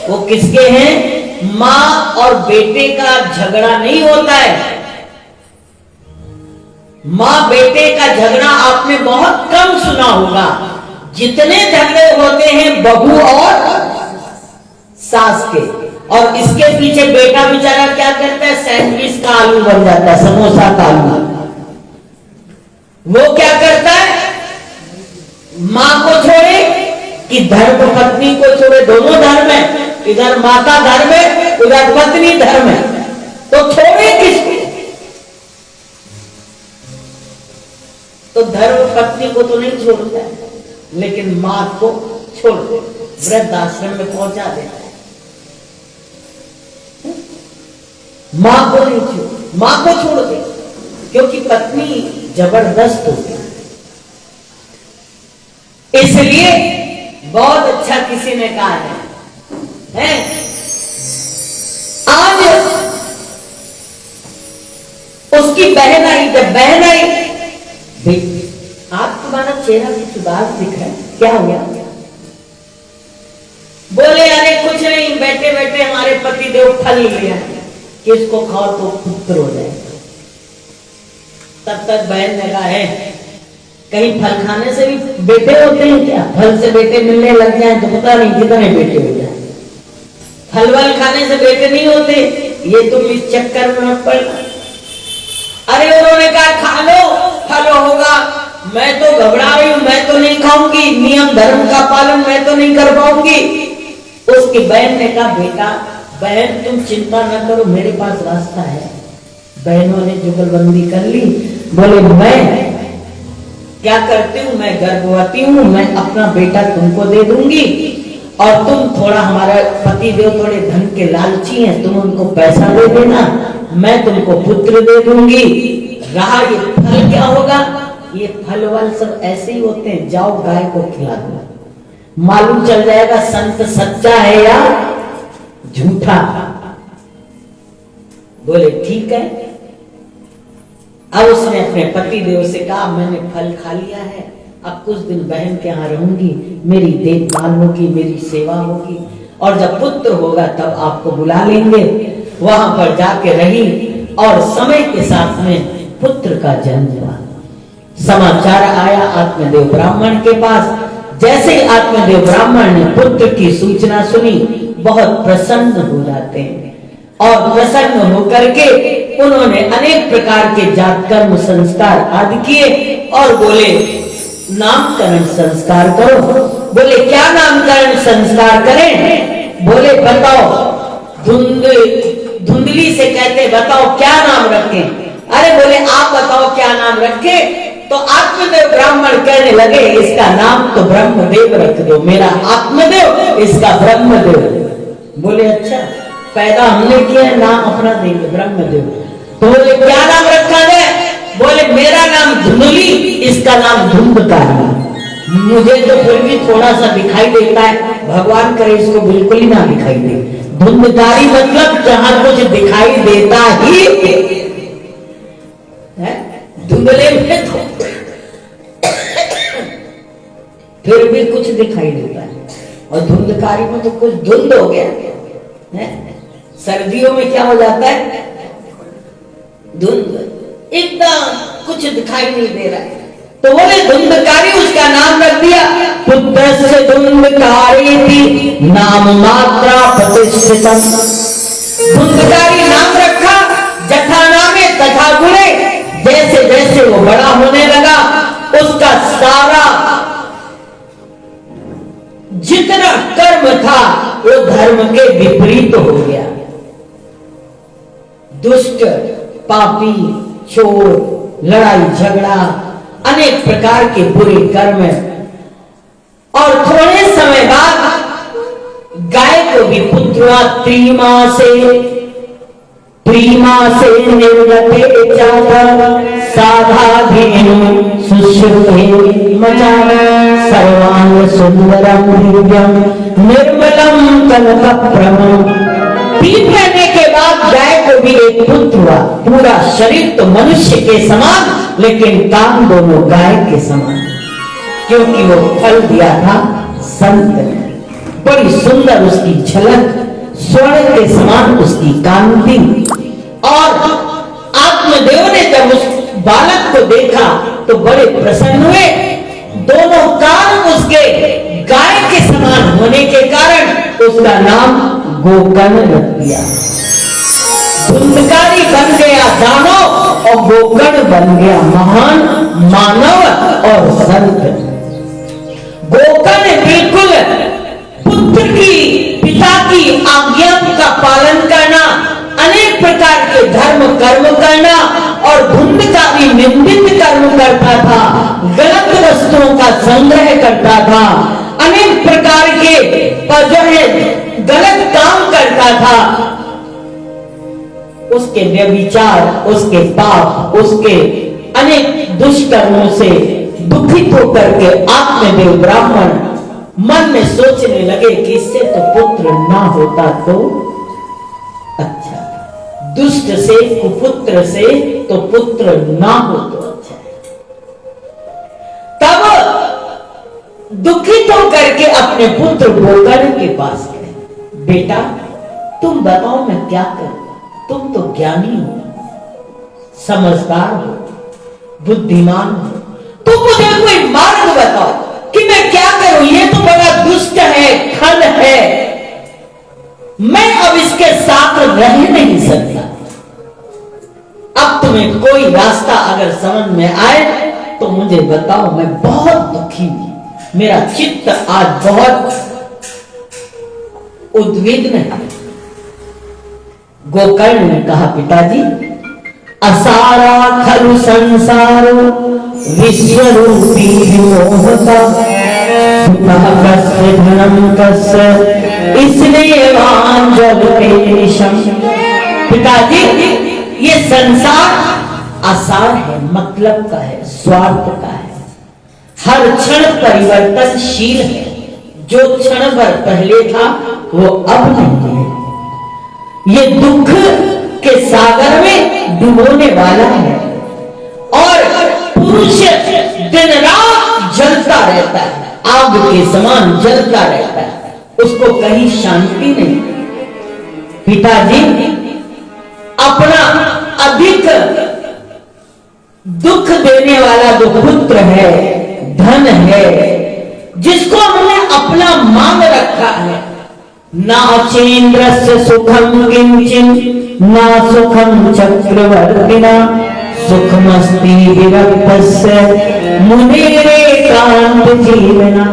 वो किसके हैं? माँ और बेटे का झगड़ा नहीं होता है। माँ बेटे का झगड़ा आपने बहुत कम सुना होगा। जितने झगड़े होते हैं बहू और सास के, और इसके पीछे बेटा बेचारा क्या करता है? सैंडविच का आलू बन जाता है, समोसा का आलू। वो क्या करता है? माँ को छोड़े कि धर्म पत्नी को छोड़े, दोनों धर्म है, इधर माता धर्म है उधर पत्नी धर्म है, तो छोड़े किसको? तो धर्म पत्नी को तो नहीं छोड़ता है, लेकिन माँ को छोड़ दे, वृद्धाश्रम में पहुंचा देता है। माँ को नहीं छोड़, माँ को छोड़ दे, क्योंकि पत्नी जबरदस्त होती है। इसलिए बहुत अच्छा किसी ने कहा है आज उसकी बहन आई, जब बहन आई, आप तुम्हारा चेहरा कुछ उदास दिख रहा है, क्या हुआ? बोले अरे कुछ नहीं, बैठे बैठे हमारे पति देव फल लिया कि इसको खाओ तो पुत्र हो जाए। तब तक बहन ने कहा है कहीं फल खाने से भी बेटे होते हैं क्या? फल से बेटे मिलने लग जाए तो पता नहीं कितने बेटे हो जाए। फल वल खाने से बेटे नहीं होते, ये तुम इस चक्कर में मत पड़ना। अरे उन्होंने कहा खा लो फल होगा, मैं तो घबरा रही हूं, मैं तो नहीं खाऊंगी, नियम धर्म का पालन मैं तो नहीं कर पाऊंगी। उसकी बहन ने कहा बेटा बहन तुम चिंता न करो, मेरे पास रास्ता है। बहनों ने जुगलबंदी कर ली। बोले मैं क्या करती हूँ, मैं गर्भवती हूँ, मैं अपना बेटा तुमको दे दूंगी और तुम थोड़ा, हमारा पति देव थोड़े धन के लालची हैं, तुम उनको पैसा दे देना, मैं तुमको पुत्र दे दूंगी। रहा ये फल क्या होगा? ये फल वल सब ऐसे ही होते हैं, जाओ गाय को खिला दो, मालूम चल जाएगा संत सच्चा है या झूठा। बोले ठीक है। अब उसने अपने पति देव से कहा मैंने फल खा लिया है, अब कुछ दिन बहन के यहाँ रहूंगी, मेरी देखभाल होगी, मेरी सेवा होगी, और जब पुत्र होगा तब आपको बुला लेंगे। वहां पर जाके रही और समय के साथ में पुत्र का जन्म हुआ। समाचार आया आत्मदेव ब्राह्मण के पास। जैसे ही आत्मदेव ब्राह्मण ने पुत्र की सूचना सुनी बहुत प्रसन्न हो जाते हैं, और प्रसन्न होकर के उन्होंने अनेक प्रकार के जात कर्म संस्कार आदि किए और बोले नामकरण संस्कार करो। बोले क्या नामकरण संस्कार करें? बोले बताओ। धुंधली से कहते बताओ क्या नाम रखें? अरे बोले आप बताओ क्या नाम रखें? तो आत्मदेव ब्राह्मण कहने लगे इसका नाम तो ब्रह्मदेव रख दो, मेरा आत्मदेव इसका ब्रह्मदेव। बोले अच्छा, पैदा हमने किया है, नाम अपना देंगे ब्रह्मदेव। तो बोले क्या नाम रखा जाए? बोले मेरा नाम धुंधली, इसका नाम धुंधकारी। मुझे तो फिर भी थोड़ा सा दिखाई देता है, भगवान करे इसको बिल्कुल ही ना दिखाई दे। धुंधकारी मतलब जहां कुछ दिखाई देता ही है, धुंधले में तो फिर भी कुछ दिखाई देता है, और धुंधकारी में तो कुछ धुंध हो गया है। सर्दियों में क्या हो जाता है, धुंध, एकदम कुछ दिखाई नहीं दे रहा है, तो बोले धुंधकारी, उसका नाम रख दिया पुत्र से धुंधकारी थी नाम मात्रा प्रतिष्ठितम। धुंधकारी नाम रखा, जथा नामे तथा गुणे, जैसे जैसे वो बड़ा होने लगा उसका सारा जितना कर्म था वो धर्म के विपरीत हो गया। दुष्ट, पापी, चोर, लड़ाई झगड़ा, अनेक प्रकार के बुरे कर्म, और थोड़े समय बाद गाय को भी पुत्रा प्रीमा से निर्गते जाता साधाधेनु सुश्रुते मचा सर्वांग सुंदरम दिव्यम निर्मलम कनकप्रभम। पीठ रहने के बाद गाय को भी एक पुत्र हुआ, पूरा शरीर तो मनुष्य के समान लेकिन काम दोनों गाय के समान, क्योंकि वो फल दिया था संत ने। बड़ी सुंदर उसकी झलक, स्वर्ण के समान उसकी कांति, और आत्मदेव ने जब उस बालक को देखा तो बड़े प्रसन्न हुए। दोनों कान उसके गाय के समान होने के कारण उसका नाम गोकर्ण रख दिया। धुंधकारी बन गया दानव और गोकर्ण बन गया महान मानव और संत। गोकर्ण बिल्कुल पुत्र की, पिता की आज्ञा का पालन करना, अनेक प्रकार के धर्म कर्म करना, और धुंधकारी निंदित कर्म करता था, गलत वस्तुओं का संग्रह करता था, अनेक प्रकार के जो है गलत काम करता था। उसके व्यभिचार, उसके पाप, उसके अनेक दुष्कर्मों से दुखित होकर के आत्मदेव ब्राह्मण मन में सोचने लगे कि इससे तो पुत्र ना होता तो अच्छा, दुष्ट से कुपुत्र से तो पुत्र ना हो तो अच्छा। तब दुखित होकर के अपने पुत्र गोकर्ण के पास गए, बेटा तुम बताओ मैं क्या करूं, तुम तो ज्ञानी हो, समझदार हो, बुद्धिमान हो, तुम मुझे कोई मार्ग बताओ कि मैं क्या करूं, ये तो बड़ा दुष्ट है, खल है, मैं अब इसके साथ रह नहीं सकता। अब तुम्हें कोई रास्ता अगर समझ में आए तो मुझे बताओ, मैं बहुत दुखी हूं, मेरा चित्त आज बहुत उद्विग्न है। गोकर्ण ने कहा, पिताजी असारा खलु संसारो विश्वरूपी विमोहता कस्य धनम कस्य इसलिए वांजल पेशम। पिताजी ये संसार आसार है, मतलब का है, स्वार्थ का है, हर क्षण परिवर्तनशील है, जो क्षण भर पहले था वो अब नहीं है, ये दुख के सागर में डुबोने वाला है, और पुरुष दिन रात जलता रहता है, आग के समान जलता रहता है, उसको कहीं शांति नहीं। पिताजी अपना अधिक दुख देने वाला जो पुत्र है, धन है, जिसको हमने अपना मान रखा है, नाचेन्द्रस्य सुखम किंचिन ना सुखम चक्रवर्तिना सुखमस्ति विरक्तस्य मुनेरेकांत जीवना।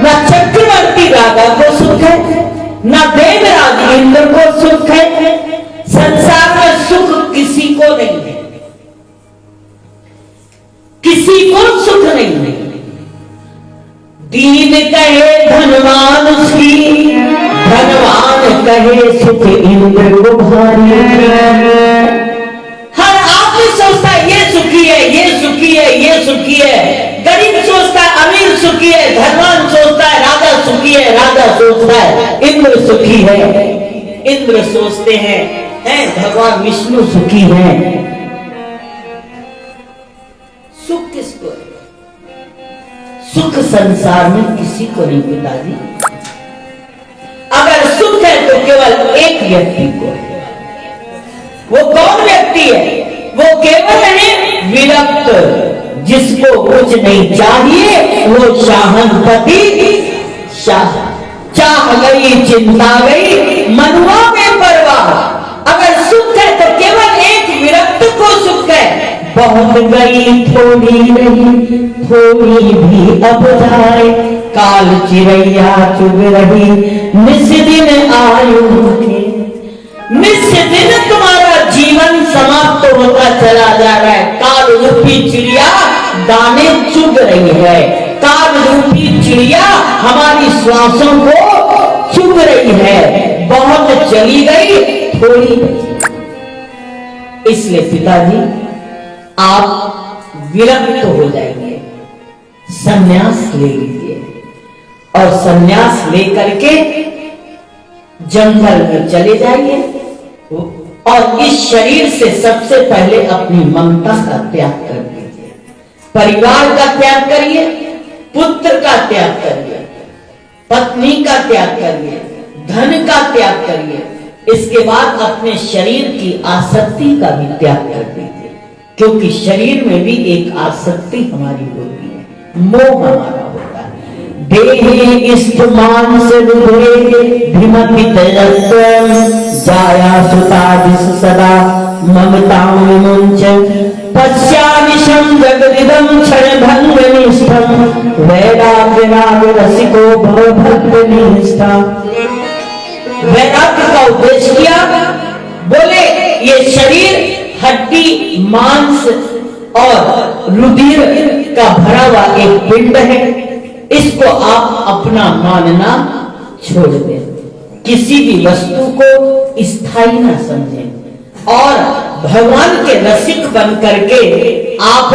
ना चक्रवर्ती राजा को सुख है, ना देवराज इंद्र को सुख है, संसार में सुख किसी को नहीं है, किसी को सुख नहीं है। दीन कहे धनवान उसकी, धनवान कहे सुख इंद्र को भारी। हर आदमी सोचता है ये सुखी है, ये सुखी है, ये सुखी है, गरीब सोचता है अमीर सुखी है, धनवान सोचता है राजा सुखी है, राजा सोचता है इंद्र सुखी है। इंद्र सोचते हैं भगवान विष्णु सुखी हैं। सुख किसको है? सुख संसार में किसी को नहीं पिताजी। अगर सुख है तो केवल एक व्यक्ति को है। वो कौन व्यक्ति है? वो केवल है विरक्त, जिसको कुछ नहीं चाहिए, वो शाहनपति शाह। चाह गई चिंता गई मनुआ में परवाह। अगर सुख है तो केवल एक विरक्त को सुख है। बहुत गई थोड़ी रही, थोड़ी भी अब जाए, काल चिड़ैया चुग रही, निस दिन आयु के। निस दिन तुम्हारा जीवन समाप्त होता चला जा रहा है। काल रूपी चिड़िया दाने चुग रही है। काल रूपी चिड़िया हमारी श्वासों को चुग रही है। बहुत चली गई, थोड़ी बची। इसलिए पिताजी आप विरक्त हो जाएंगे, संन्यास ले लीजिए और संन्यास लेकर के जंगल में चले जाइए और इस शरीर से सबसे पहले अपनी ममता का त्याग कर दीजिए। परिवार का त्याग करिए, पुत्र का त्याग करिए, पत्नी का त्याग करिए, धन का त्याग करिए। इसके बाद अपने शरीर की आसक्ति का भी त्याग कर दीजिए, क्योंकि शरीर में भी एक आसक्ति हमारी होती है, मोह हमारा होता है। देहे इष्ट मांस रुधे भिमति तयत्वं, जाया सुता दिस सदा ममता विमुंच, पश्यामिशं जगदिदं क्षण भंग निष्ठं, वैराग्य राग रसिको भव भक्त निष्ठा। वैराग्य का उद्देश्य किया, बोले ये शरीर हड्डी मांस और रुधिर का भरा हुआ एक पिंड है, इसको आप अपना मानना छोड़ दें। किसी भी वस्तु को स्थायी ना समझें और भगवान के रसिक बन करके आप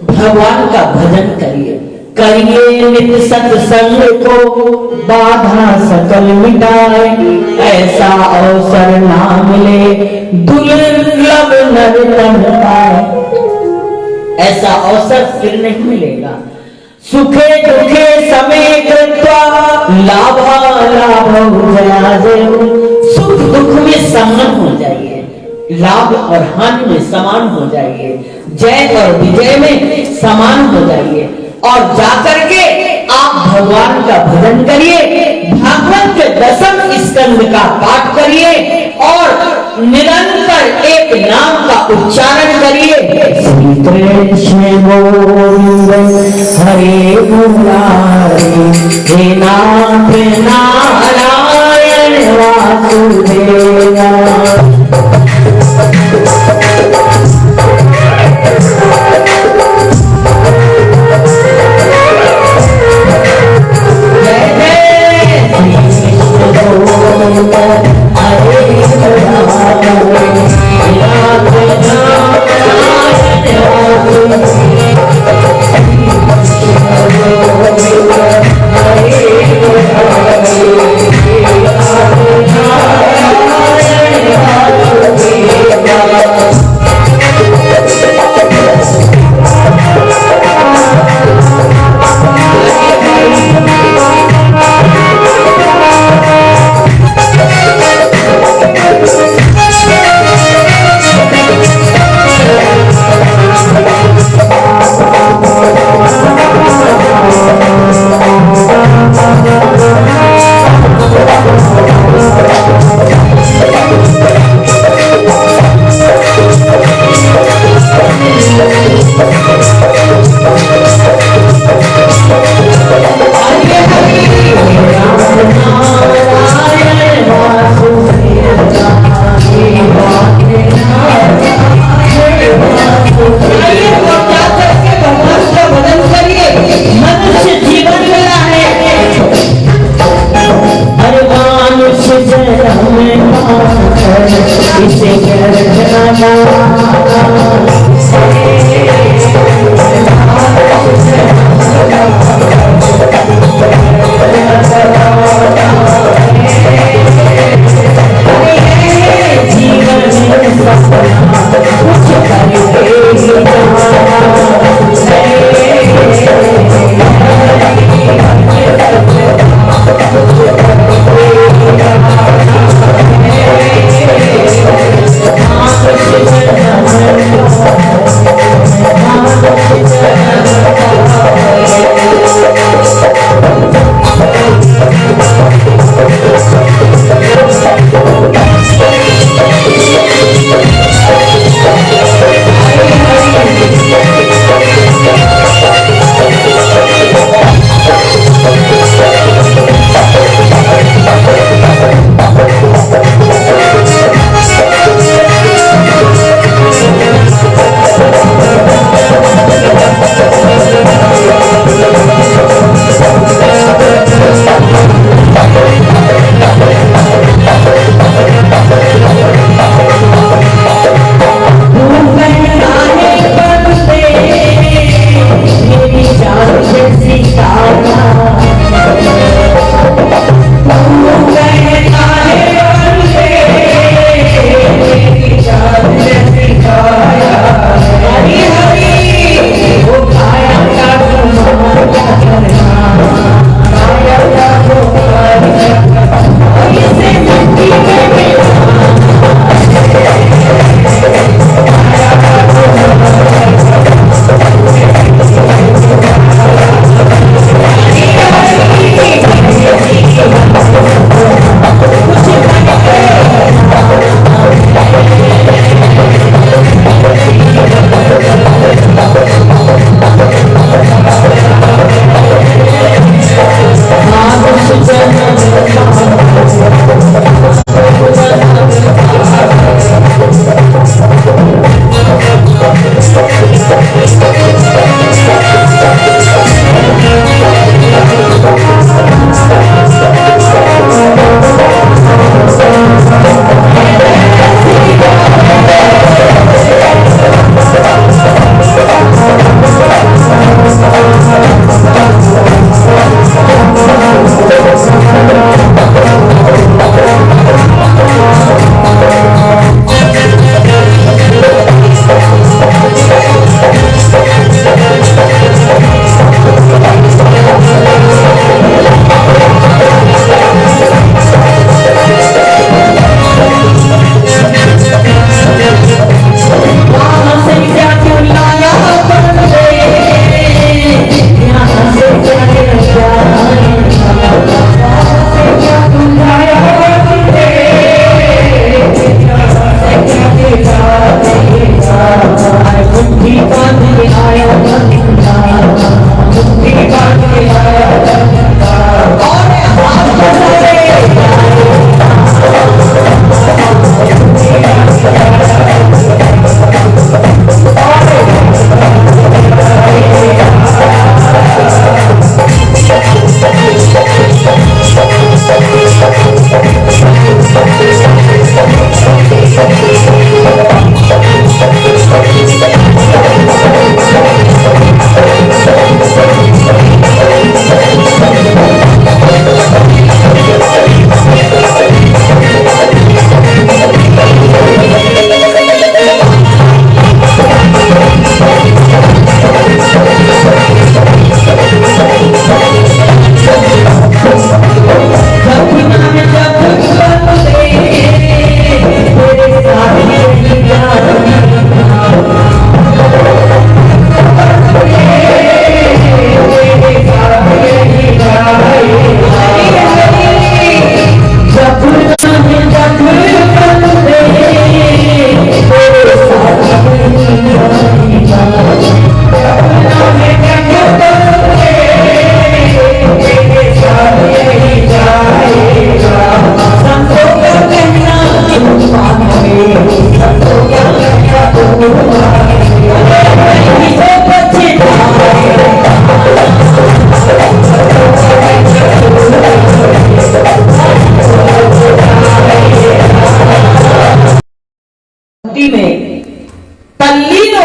भगवान का भजन करिए। करिए नित सत्संग को बाधा सकल मिटाए, ऐसा अवसर ना मिले दुर्लभ नर तन पाए। ऐसा अवसर फिर नहीं मिलेगा। सुखे दुखे समय कृत्वा लाभा लाभ जया जय। सुख दुख में समान हो जाइए, लाभ और हानि में समान हो जाइए, जय और विजय में समान हो जाइए और जाकर के आप भगवान का भजन करिए, भागवत के 10वें स्कंद का पाठ करिए और निरंतर एक नाम का उच्चारण करिए, श्री कृष्ण गोविंद हरे मुरारी, हे नाथ नारायण वासुदेवा।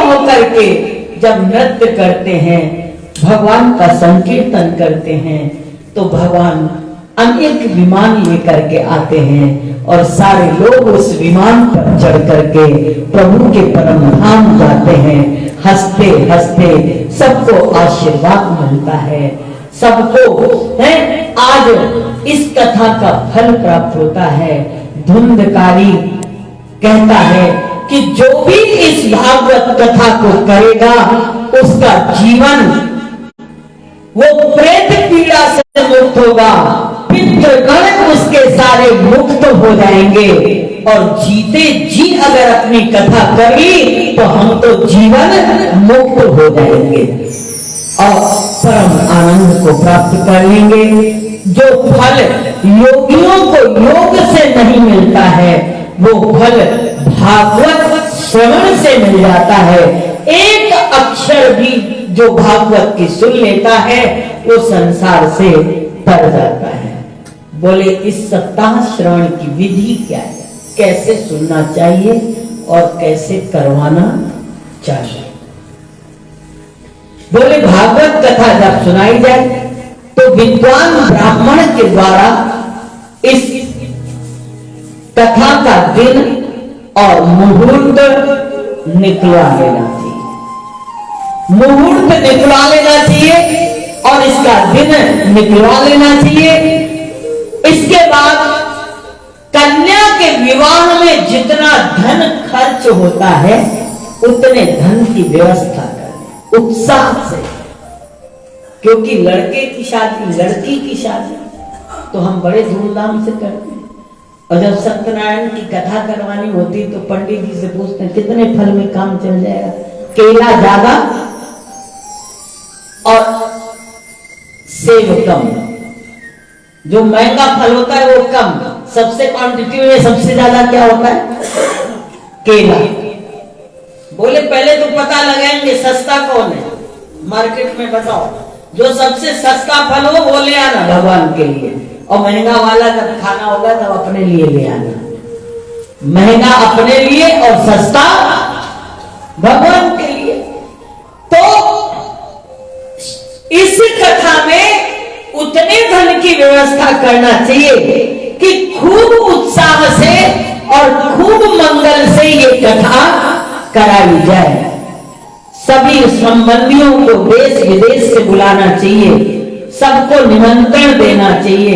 होकर के जब नृत्य करते हैं, भगवान का संकीर्तन करते हैं, तो भगवान अनेक विमान लेकर के आते हैं और सारे लोग उस विमान पर चढ़ करके प्रभु के परम धाम जाते हैं। हंसते हंसते सबको आशीर्वाद मिलता है, सबको है आज इस कथा का फल प्राप्त होता है। धुंधकारी कहता है कि जो भी इस भागवत कथा को करेगा उसका जीवन वो प्रेत पीड़ा से मुक्त होगा, पितृगण उसके सारे मुक्त हो जाएंगे और जीते जी अगर अपनी कथा करी तो हम तो जीवन मुक्त हो जाएंगे और परम आनंद को प्राप्त कर लेंगे। जो फल योगियों को योग से नहीं मिलता है वो फल भागवत श्रवण से मिल जाता है। एक अक्षर भी जो भागवत की सुन लेता है वो संसार से तर जाता है। बोले इस सप्ताह श्रवण की विधि क्या है, कैसे सुनना चाहिए और कैसे करवाना चाहिए। बोले भागवत कथा जब सुनाई जाए तो विद्वान ब्राह्मण के द्वारा इस कथा का दिन और मुहूर्त निकलवा लेना चाहिए, मुहूर्त निकलवा लेना चाहिए और इसका दिन निकलवा लेना चाहिए। इसके बाद कन्या के विवाह में जितना धन खर्च होता है उतने धन की व्यवस्था करें उत्साह से, क्योंकि लड़के की शादी लड़की की शादी तो हम बड़े धूमधाम से करते हैं और जब सत्यनारायण की कथा करवानी होती तो पंडित जी से पूछते हैं कितने फल में काम चल जाएगा। केला ज्यादा और सेब कम, जो महंगा फल होता है वो कम, सबसे क्वांटिटी में सबसे ज्यादा क्या होता है केला। बोले पहले तो पता लगाएंगे सस्ता कौन है मार्केट में, बताओ जो सबसे सस्ता फल हो वो ले आना भगवान के लिए, और महंगा वाला जब खाना होगा तब अपने लिए ले आना। महंगा अपने लिए और सस्ता भगवान के लिए। तो इस कथा में उतने धन की व्यवस्था करना चाहिए कि खूब उत्साह से और खूब मंगल से ये कथा कराई जाए। सभी संबंधियों को देश विदेश से बुलाना चाहिए, सबको निमंत्रण देना चाहिए।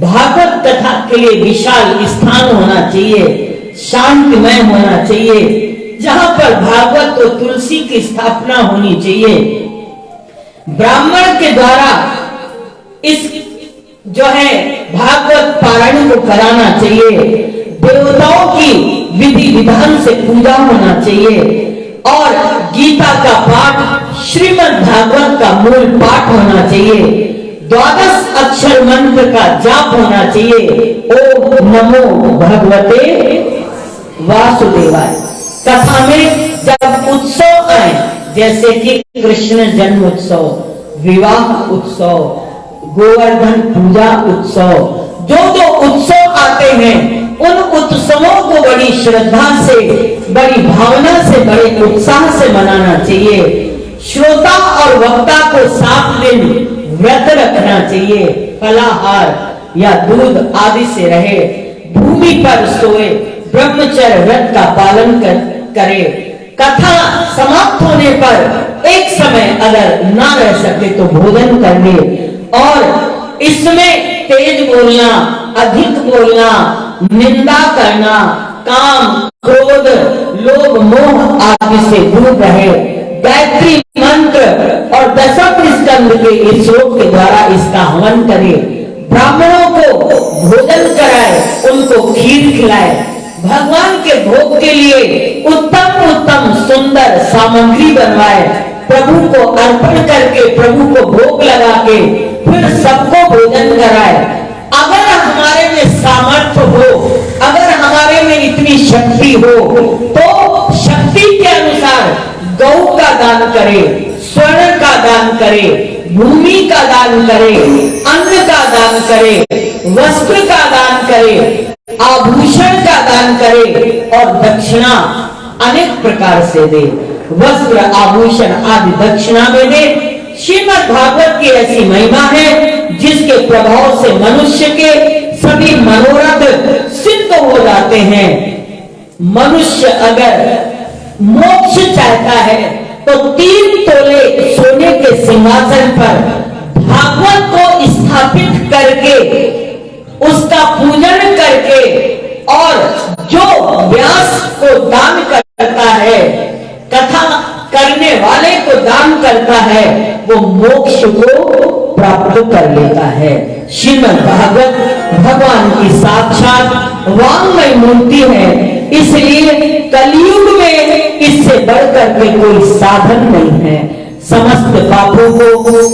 भागवत कथा के लिए विशाल स्थान होना चाहिए, शांतिमय होना चाहिए, जहां पर भागवत और तुलसी की स्थापना होनी चाहिए। ब्राह्मण के द्वारा इस जो है भागवत पारायण को कराना चाहिए। देवताओं की विधि विधान से पूजा होना चाहिए और गीता का पाठ श्रीमद् भागवत का मूल पाठ होना चाहिए। 12 अक्षर मंत्र का जाप होना चाहिए। ओम नमो भगवते वासुदेवाय। कथा में जब उत्सव आए जैसे कि कृष्ण जन्म उत्सव, विवाह उत्सव, गोवर्धन पूजा उत्सव, जो उत्सव आते हैं उन उत्सवों को बड़ी श्रद्धा से, बड़ी भावना से, बड़े उत्साह से मनाना चाहिए। श्रोता और वक्ता को 7 दिन व्रत रखना चाहिए, फलाहार या दूध आदि से रहे, भूमि पर सोए, ब्रह्मचर्य व्रत का पालन करे। कथा समाप्त होने पर एक समय अगर ना रह सके तो भोजन कर ले और इसमें तेज बोलना, अधिक बोलना, निंदा करना, काम, क्रोध, लोभ, मोह आदि से दूर रहे। गायत्री मंत्र और दशम स्कंद के इस श्लोक के द्वारा इसका हवन करे। ब्राह्मणों को भोजन कराए, उनको खीर खिलाए। भगवान के भोग के लिए उत्तम उत्तम सुंदर सामग्री बनवाए। प्रभु को अर्पण करके, प्रभु को भोग लगा के फिर सबको भोजन कराए। अगर हमारे में सामर्थ्य हो, अगर हमारे में इतनी शक्ति हो तो शक्ति के अनुसार गौ का दान करे, स्वर्ण का दान करे, भूमि का दान करे, अन्न का दान करे, वस्त्र का दान करे, आभूषण का दान करे और दक्षिणा अनेक प्रकार से दे। वस्त्र आभूषण आदि दक्षिणा में दे। श्रीमद् भागवत की ऐसी महिमा है जिसके प्रभाव से मनुष्य के सभी मनोरथ सिद्ध हो जाते हैं। मनुष्य अगर मोक्ष चाहता है तो 3 तोले सोने के सिंहासन पर भागवत को स्थापित करके उसका पूजन करके और जो व्यास को दान करता है, कथा करने वाले को दान करता है, वो मोक्ष को प्राप्त कर लेता है। श्रीमद् भागवत भगवान की साक्षात वांगमय मूर्ति है, इसलिए कलयुग में इससे बढ़कर के कोई साधन नहीं है। समस्त पापों को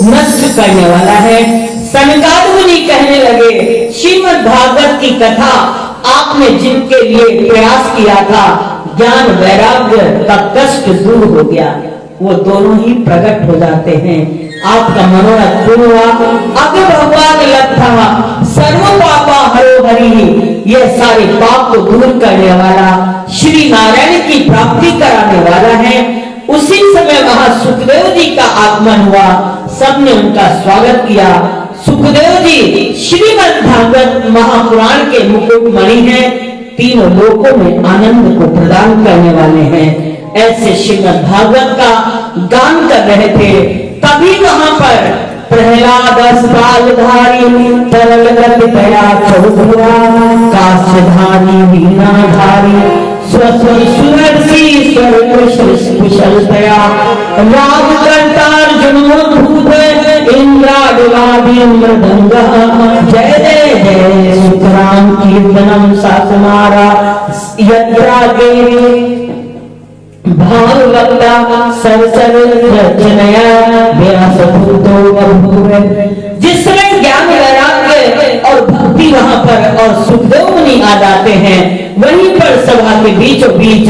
नष्ट करने वाला है। सनकादिक मुनि कहने लगे, श्रीमद् भागवत की कथा आपने जिनके लिए प्रयास किया था, ज्ञान वैराग्य का कष्ट दूर हो गया, वो दोनों ही प्रकट हो जाते हैं। आपका मनोरथ पूर्ण हुआ। अब भगवान लब्धा सर्व पापा हरो हरि, यह सारे पाप को दूर करने वाला श्री नारायण की प्राप्ति कराने वाला है। उसी समय वहां सुखदेव जी का आगमन हुआ। सबने उनका स्वागत किया। सुखदेव जी श्रीमद् भागवत महापुराण के मुकुटमणि हैं, तीनों लोकों में आनंद को प्रदान करने वाले हैं। ऐसे श्रीमद् भागवत का गान कर रहे थे, तभी वहां पर प्रहलाद अस्त्रालधारी तरल गति दया चौधुरा काशधारी वीणाधारी स्वस्वरी सुरसी स्वर कुशलतया राग कर्तार्जुनोद्भूत इंद्रादिवादी मृदंग जय जय जय सुखराम कीर्तनम साकुमारा यत्रागे भागवता सरसर रचनया व्यासपुत्रो बभूव। जिस समय ज्ञान वैराग्य और भक्ति वहां पर और सुखदेव मुनि आ जाते हैं, वहीं पर सभा के बीचों बीच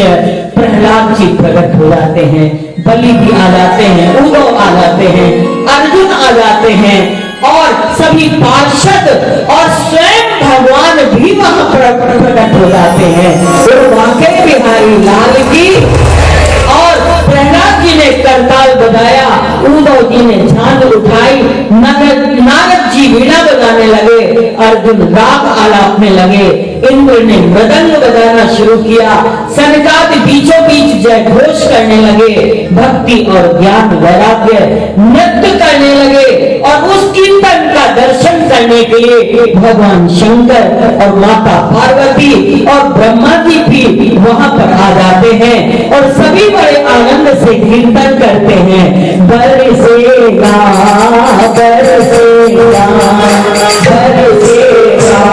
प्रहलाद जी प्रकट हो जाते हैं, बलि भी आ जाते हैं, उद्धव आ जाते हैं, अर्जुन आ जाते हैं और सभी पार्षद और स्वयं भगवान भी वहां पर प्रकट हो जाते हैं। वाकई बिहारी लाल की। और प्रहलाद जी ने करताल बजाया, उद्धव जी ने झांझ उठाई, नारद जी वीणा बजाने लगे, अर्जुन राग आलापने लगे, इंद्र ने मृदंग बजाना शुरू किया, सनकादि बीचों बीच जय घोष करने लगे, भक्ति और ज्ञान वैराग्य नृत्य करने लगे। और उस कीर्तन का दर्शन करने के लिए भगवान शंकर और माता पार्वती और ब्रह्मा जी भी वहां पर आ जाते हैं और सभी बड़े आनंद से कीर्तन करते हैं। बरसेगा बरसेगा बरसेगा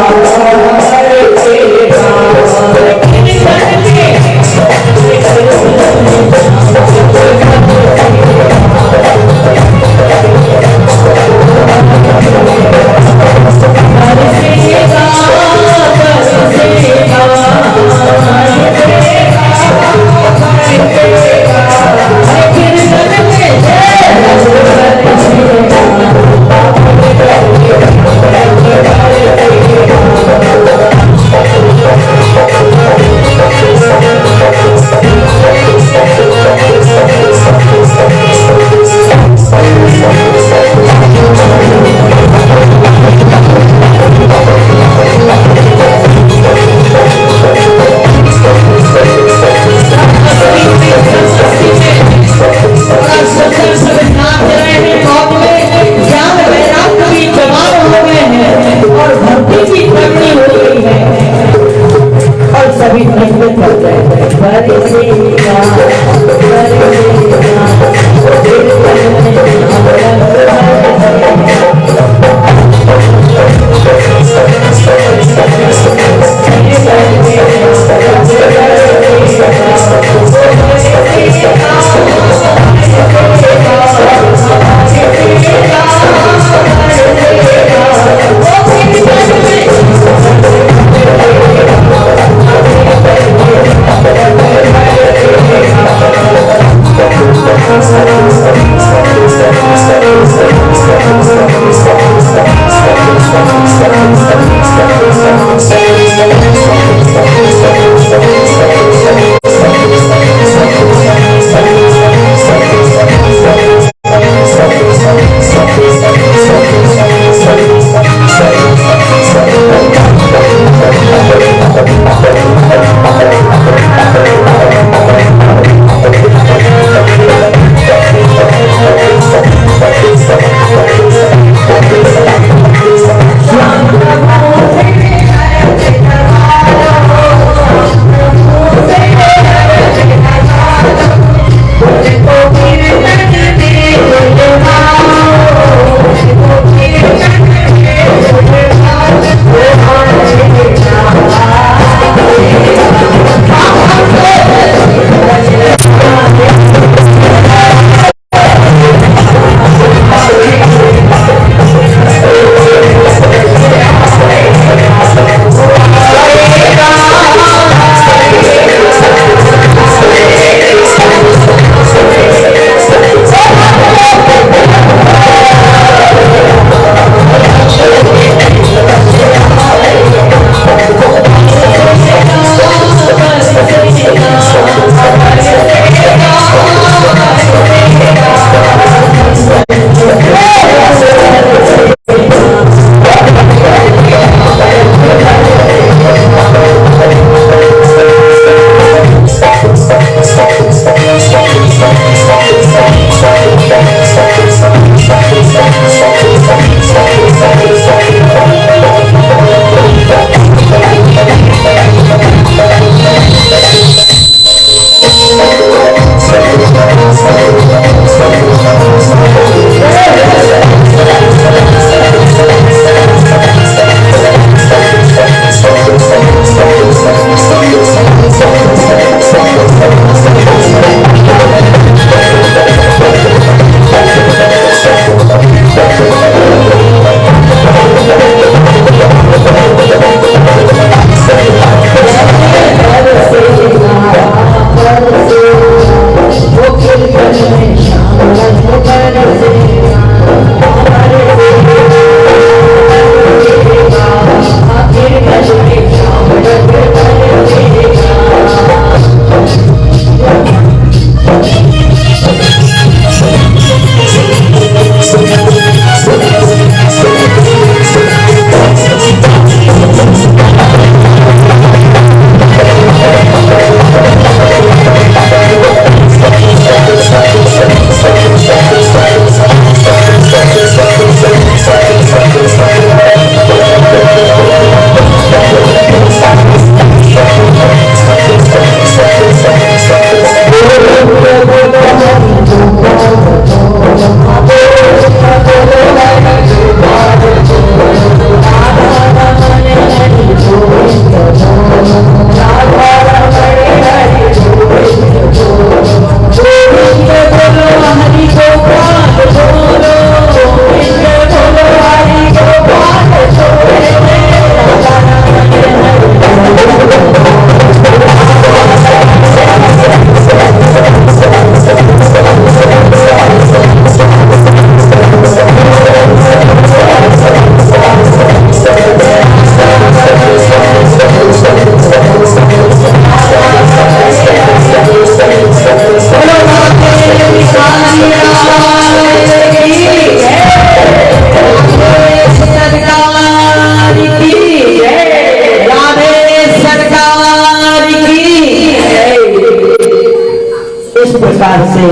इस प्रकार से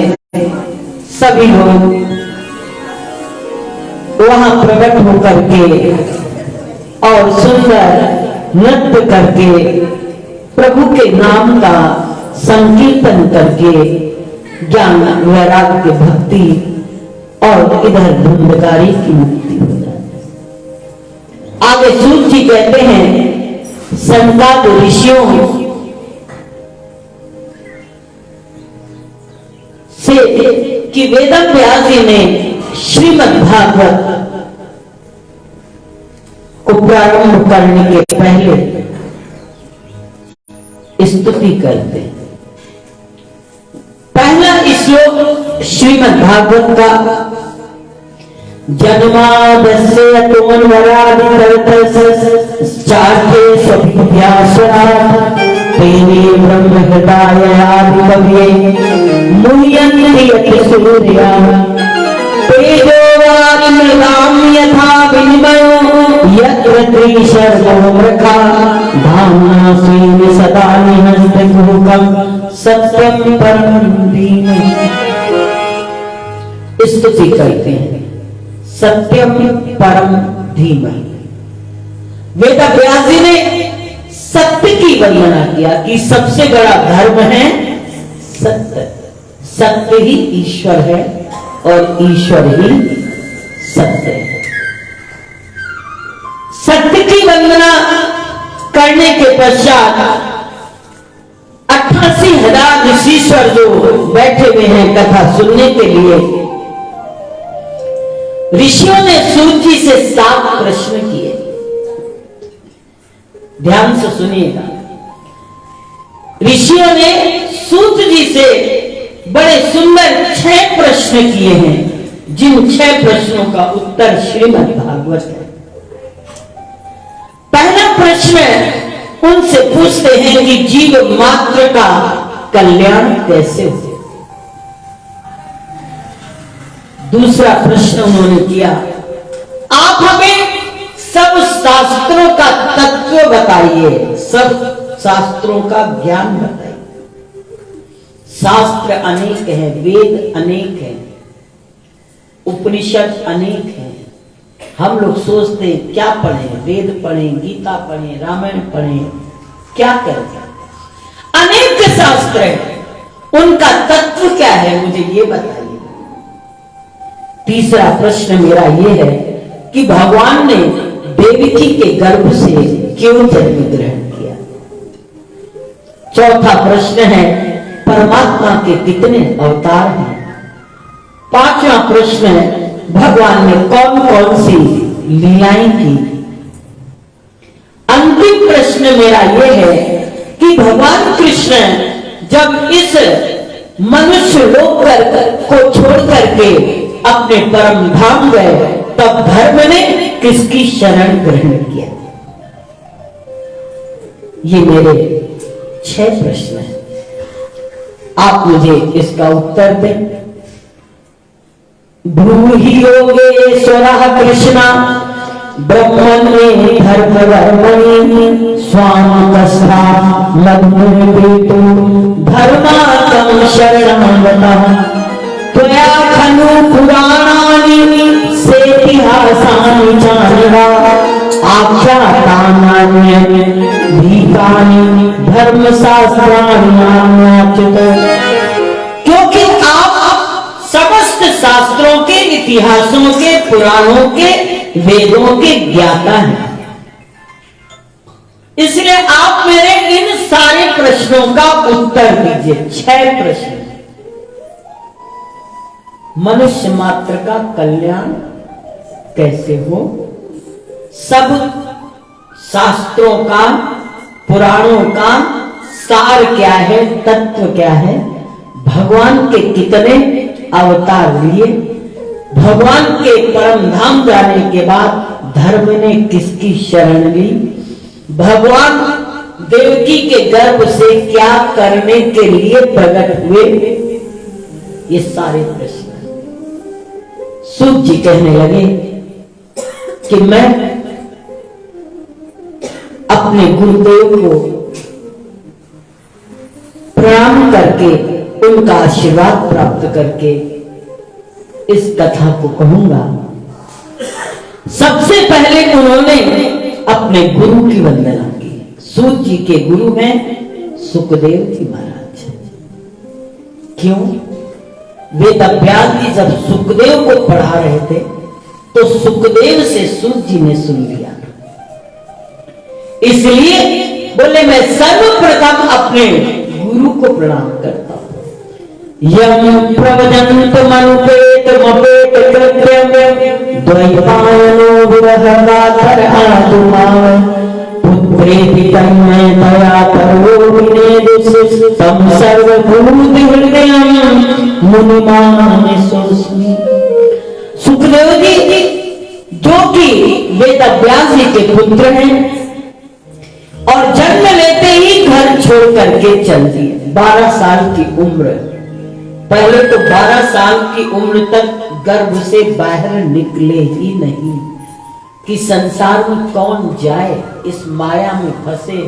सभी लोग वहां प्रकट होकर के और सुंदर नृत्य करके प्रभु के नाम का संकीर्तन करके ज्ञान वैराग्य भक्ति और इधर धुंधकारी की मुक्ति हो जाती है। आगे सूत जी कहते हैं संताद ऋषियों से कि वेद व्यास जी ने श्रीमद् भागवत को प्रारंभ करने के पहले स्तुति करते। पहला श्लोक श्रीमद् भागवत का जन्मादस्य चार्थे तेने ब्रह्म हृदय कव्ये मुह्यन्ति यति सूर्या तेजोवारि मृगाम यथा विनिमयो यत्र त्रिशर्मो मृखा धाम्ना स्वेन सदा निहन्ति गुरुकम् सत्यम परम धीमहि। स्तुति करते हैं सत्यम परम धीमहि। वेद व्यास जी ने सत्य की वर्णना किया कि सबसे बड़ा धर्म है सत्य। सत्य ही ईश्वर है और ईश्वर ही सत्य है। सत्य की वंदना करने के पश्चात 88,000 ऋषीश्वर जो बैठे हुए हैं कथा सुनने के लिए, ऋषियों ने सूत जी से 7 प्रश्न किए। ध्यान से सुनिएगा। ऋषियों ने सूत जी से बड़े सुंदर 6 प्रश्न किए हैं, जिन 6 प्रश्नों का उत्तर श्रीमद् भागवत है। पहला प्रश्न उनसे पूछते हैं कि जीव मात्र का कल्याण कैसे हो। दूसरा प्रश्न उन्होंने किया, आप हमें सब शास्त्रों का तत्व बताइए, सब शास्त्रों का ज्ञान बताइए। शास्त्र अनेक हैं, वेद अनेक हैं, उपनिषद अनेक हैं। हम लोग सोचते हैं क्या पढ़ें, वेद पढ़ें, गीता पढ़ें, रामायण पढ़ें, क्या करें। अनेक शास्त्र हैं, उनका तत्व क्या है मुझे ये बताइए। तीसरा प्रश्न मेरा ये है कि भगवान ने देवकी के गर्भ से क्यों जन्म ग्रहण किया। चौथा प्रश्न है परमात्मा के कितने अवतार हैं। पांचवा प्रश्न है भगवान ने कौन कौन सी लीलाएं की। अंतिम प्रश्न मेरा यह है कि भगवान कृष्ण जब इस मनुष्य लोक को छोड़ करके अपने परम धाम गए, तब धर्म ने किसकी शरण ग्रहण किया। ये मेरे 6 प्रश्न हैं, आप मुझे इसका उत्तर दें। ब्रूहि योगेश्वरः कृष्णा ब्रह्मणे धर्मवर्मणे स्वामकस्था मधुमेतु धर्मात्म शरणं गतः त्वया खलु पुराणानि सेतिहासानि जानिवा आख्यातानि भीतानि धर्मशास्त्राणि नाम्याच्युत। क्योंकि आप समस्त शास्त्रों के, इतिहासों के, पुराणों के, वेदों के ज्ञाता हैं, इसलिए आप मेरे इन सारे प्रश्नों का उत्तर दीजिए। 6 प्रश्न। मनुष्य मात्र का कल्याण कैसे हो, सब शास्त्रों का, पुराणों का सार क्या है, तत्व क्या है, भगवान के कितने अवतार लिए, भगवान के परम धाम जाने के बाद धर्म ने किसकी शरण ली, भगवान देवकी के गर्भ से क्या करने के लिए प्रकट हुए, ये सारे प्रश्न। सूत जी कहने लगे कि मैं अपने गुरुदेव को प्रणाम करके उनका आशीर्वाद प्राप्त करके इस कथा को कहूंगा। सबसे पहले उन्होंने अपने गुरु की वंदना की। सूत जी के गुरु हैं सुखदेव जी महाराज। क्यों? वेदव्यास जी जब सुखदेव को पढ़ा रहे थे तो सुखदेव से सूत जी ने सुन लिया, इसलिए बोले मैं सर्वप्रथम अपने गुरु को प्रणाम करता हूं। यम प्रवदंत मनुपेत मपेत कृत्यम द्वैपायनो विरहगातर आतुमाव पुत्रेति तन्मय दया परवो विनेदुस तम सर्वभूत हृदयम मुनिमान सोस्मि। सुखदेव जी जो कि वेदव्यास जी के पुत्र हैं और जन्म लेते ही घर छोड़ करके चल दिए। 12 साल की उम्र, पहले तो 12 साल की उम्र तक गर्भ से बाहर निकले ही नहीं कि संसार में कौन जाए, इस माया में फंसे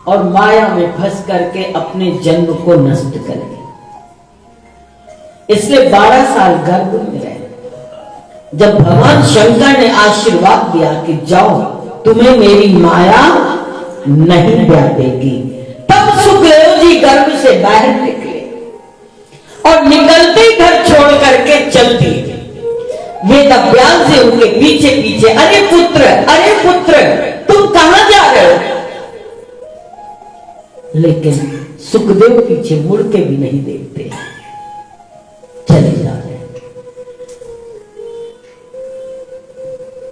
और माया में फंस करके अपने जन्म को नष्ट करे। इसलिए 12 साल गर्भ में रहे। जब भगवान शंकर ने आशीर्वाद दिया कि जाओ तुम्हें मेरी माया नहीं ब्यातेगी, तब सुखदेव जी गर्भ से बाहर निकले और निकलते ही घर छोड़ करके चल दिए। वेदव्यास जी उनके पीछे पीछे, अरे पुत्र तुम कहां जा रहे हो? लेकिन सुखदेव पीछे मुड़ के भी नहीं देखते, चले जा रहे।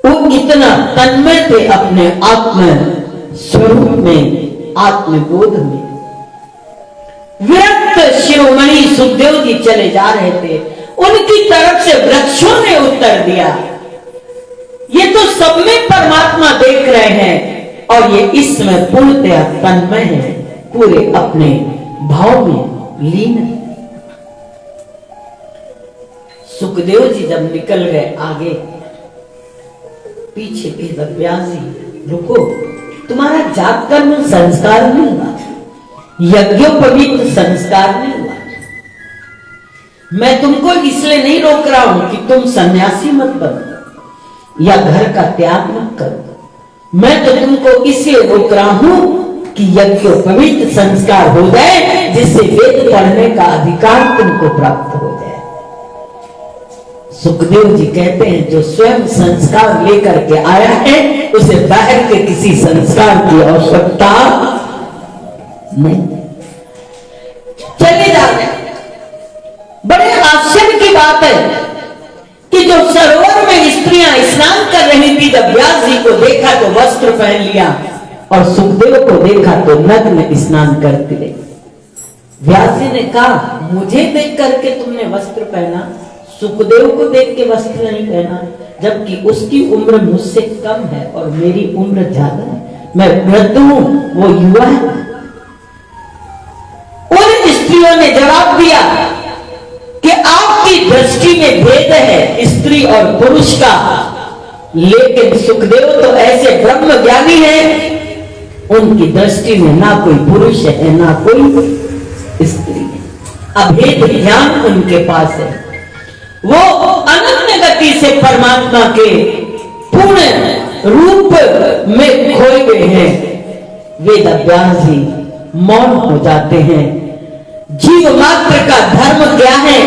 वो इतना तन्मय थे अपने आत्म स्वरूप में, आत्मबोध में। विरक्त शिरोमणि सुखदेव जी चले जा रहे थे, उनकी तरफ से वृक्षों ने उत्तर दिया, ये तो सब में परमात्मा देख रहे हैं और ये इसमें पूर्णतया तन्मय है, पूरे अपने भाव में लीन है। सुखदेव जी जब निकल गए आगे, पीछे वेदव्यास जी, रुको, तुम्हारा जात कर्म संस्कार नहीं हुआ, यज्ञोपवीत संस्कार नहीं हुआ। मैं तुमको इसलिए नहीं रोक रहा हूं कि तुम सन्यासी मत बनो या घर का त्याग मत करो, मैं तो तुमको इसलिए रोक रहा हूं कि यज्ञोपवीत संस्कार हो जाए, जिससे वेद पढ़ने का अधिकार तुमको प्राप्त हो जाए। सुखदेव जी कहते हैं जो स्वयं संस्कार लेकर के आया है उसे बाहर के किसी संस्कार की आवश्यकता नहीं। चले जा रहे। बड़े आश्चर्य की बात है कि जो सरोवर में स्त्रियां स्नान कर रही थी, जब व्यास जी को देखा तो वस्त्र पहन लिया और सुखदेव को देखा तो नग्न स्नान करते रहे। व्यास जी ने कहा मुझे देख करके तुमने वस्त्र पहना, सुखदेव को देख के वस्त्र नहीं पहना, जबकि उसकी उम्र मुझसे कम है और मेरी उम्र ज्यादा है, मैं वृद्ध हूं, वो युवा है। उन स्त्रियों ने जवाब दिया कि आपकी दृष्टि में भेद है स्त्री और पुरुष का, लेकिन सुखदेव तो ऐसे ब्रह्म ज्ञानी हैं, उनकी दृष्टि में ना कोई पुरुष है ना कोई स्त्री है, अभेद ज्ञान उनके पास है। वो अनन्य गति से परमात्मा के पूर्ण रूप में खोए गए हैं। वेदव्यास जी मौन हो जाते हैं। जीव मात्र का धर्म क्या है?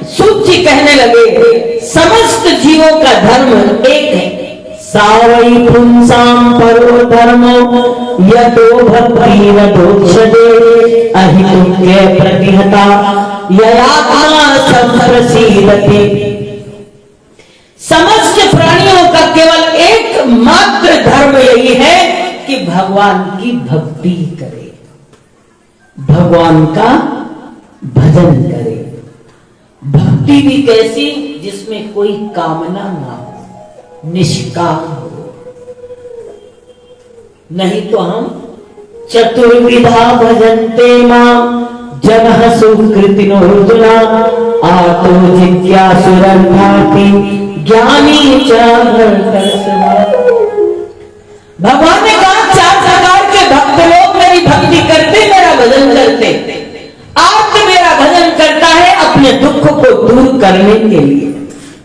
सूत जी कहने लगे समस्त जीवों का धर्म एक है। सावई पुंसाम परो धर्मो यतो भक्तिरदोक्षदे अहितुक्य प्रतिहता ययात्मा संप्रसीदते। समस्त प्राणियों का केवल एक मात्र धर्म यही है कि भगवान की भक्ति करे, भगवान का भजन करे। भक्ति भी कैसी? जिसमें कोई कामना ना हो, निष्काम हो। नहीं तो हम चतुर्विधा भजन्ते मां जनः सुकृतिनोर्जुना आतो जिज्ञासुरर्थाति ज्ञानी च भरतर्षभा। भगवान ने कहा 4 प्रकार के भक्त लोग मेरी भक्ति करते, मेरा भजन करते। आर्त मेरा भजन करता है अपने दुख को दूर करने के लिए।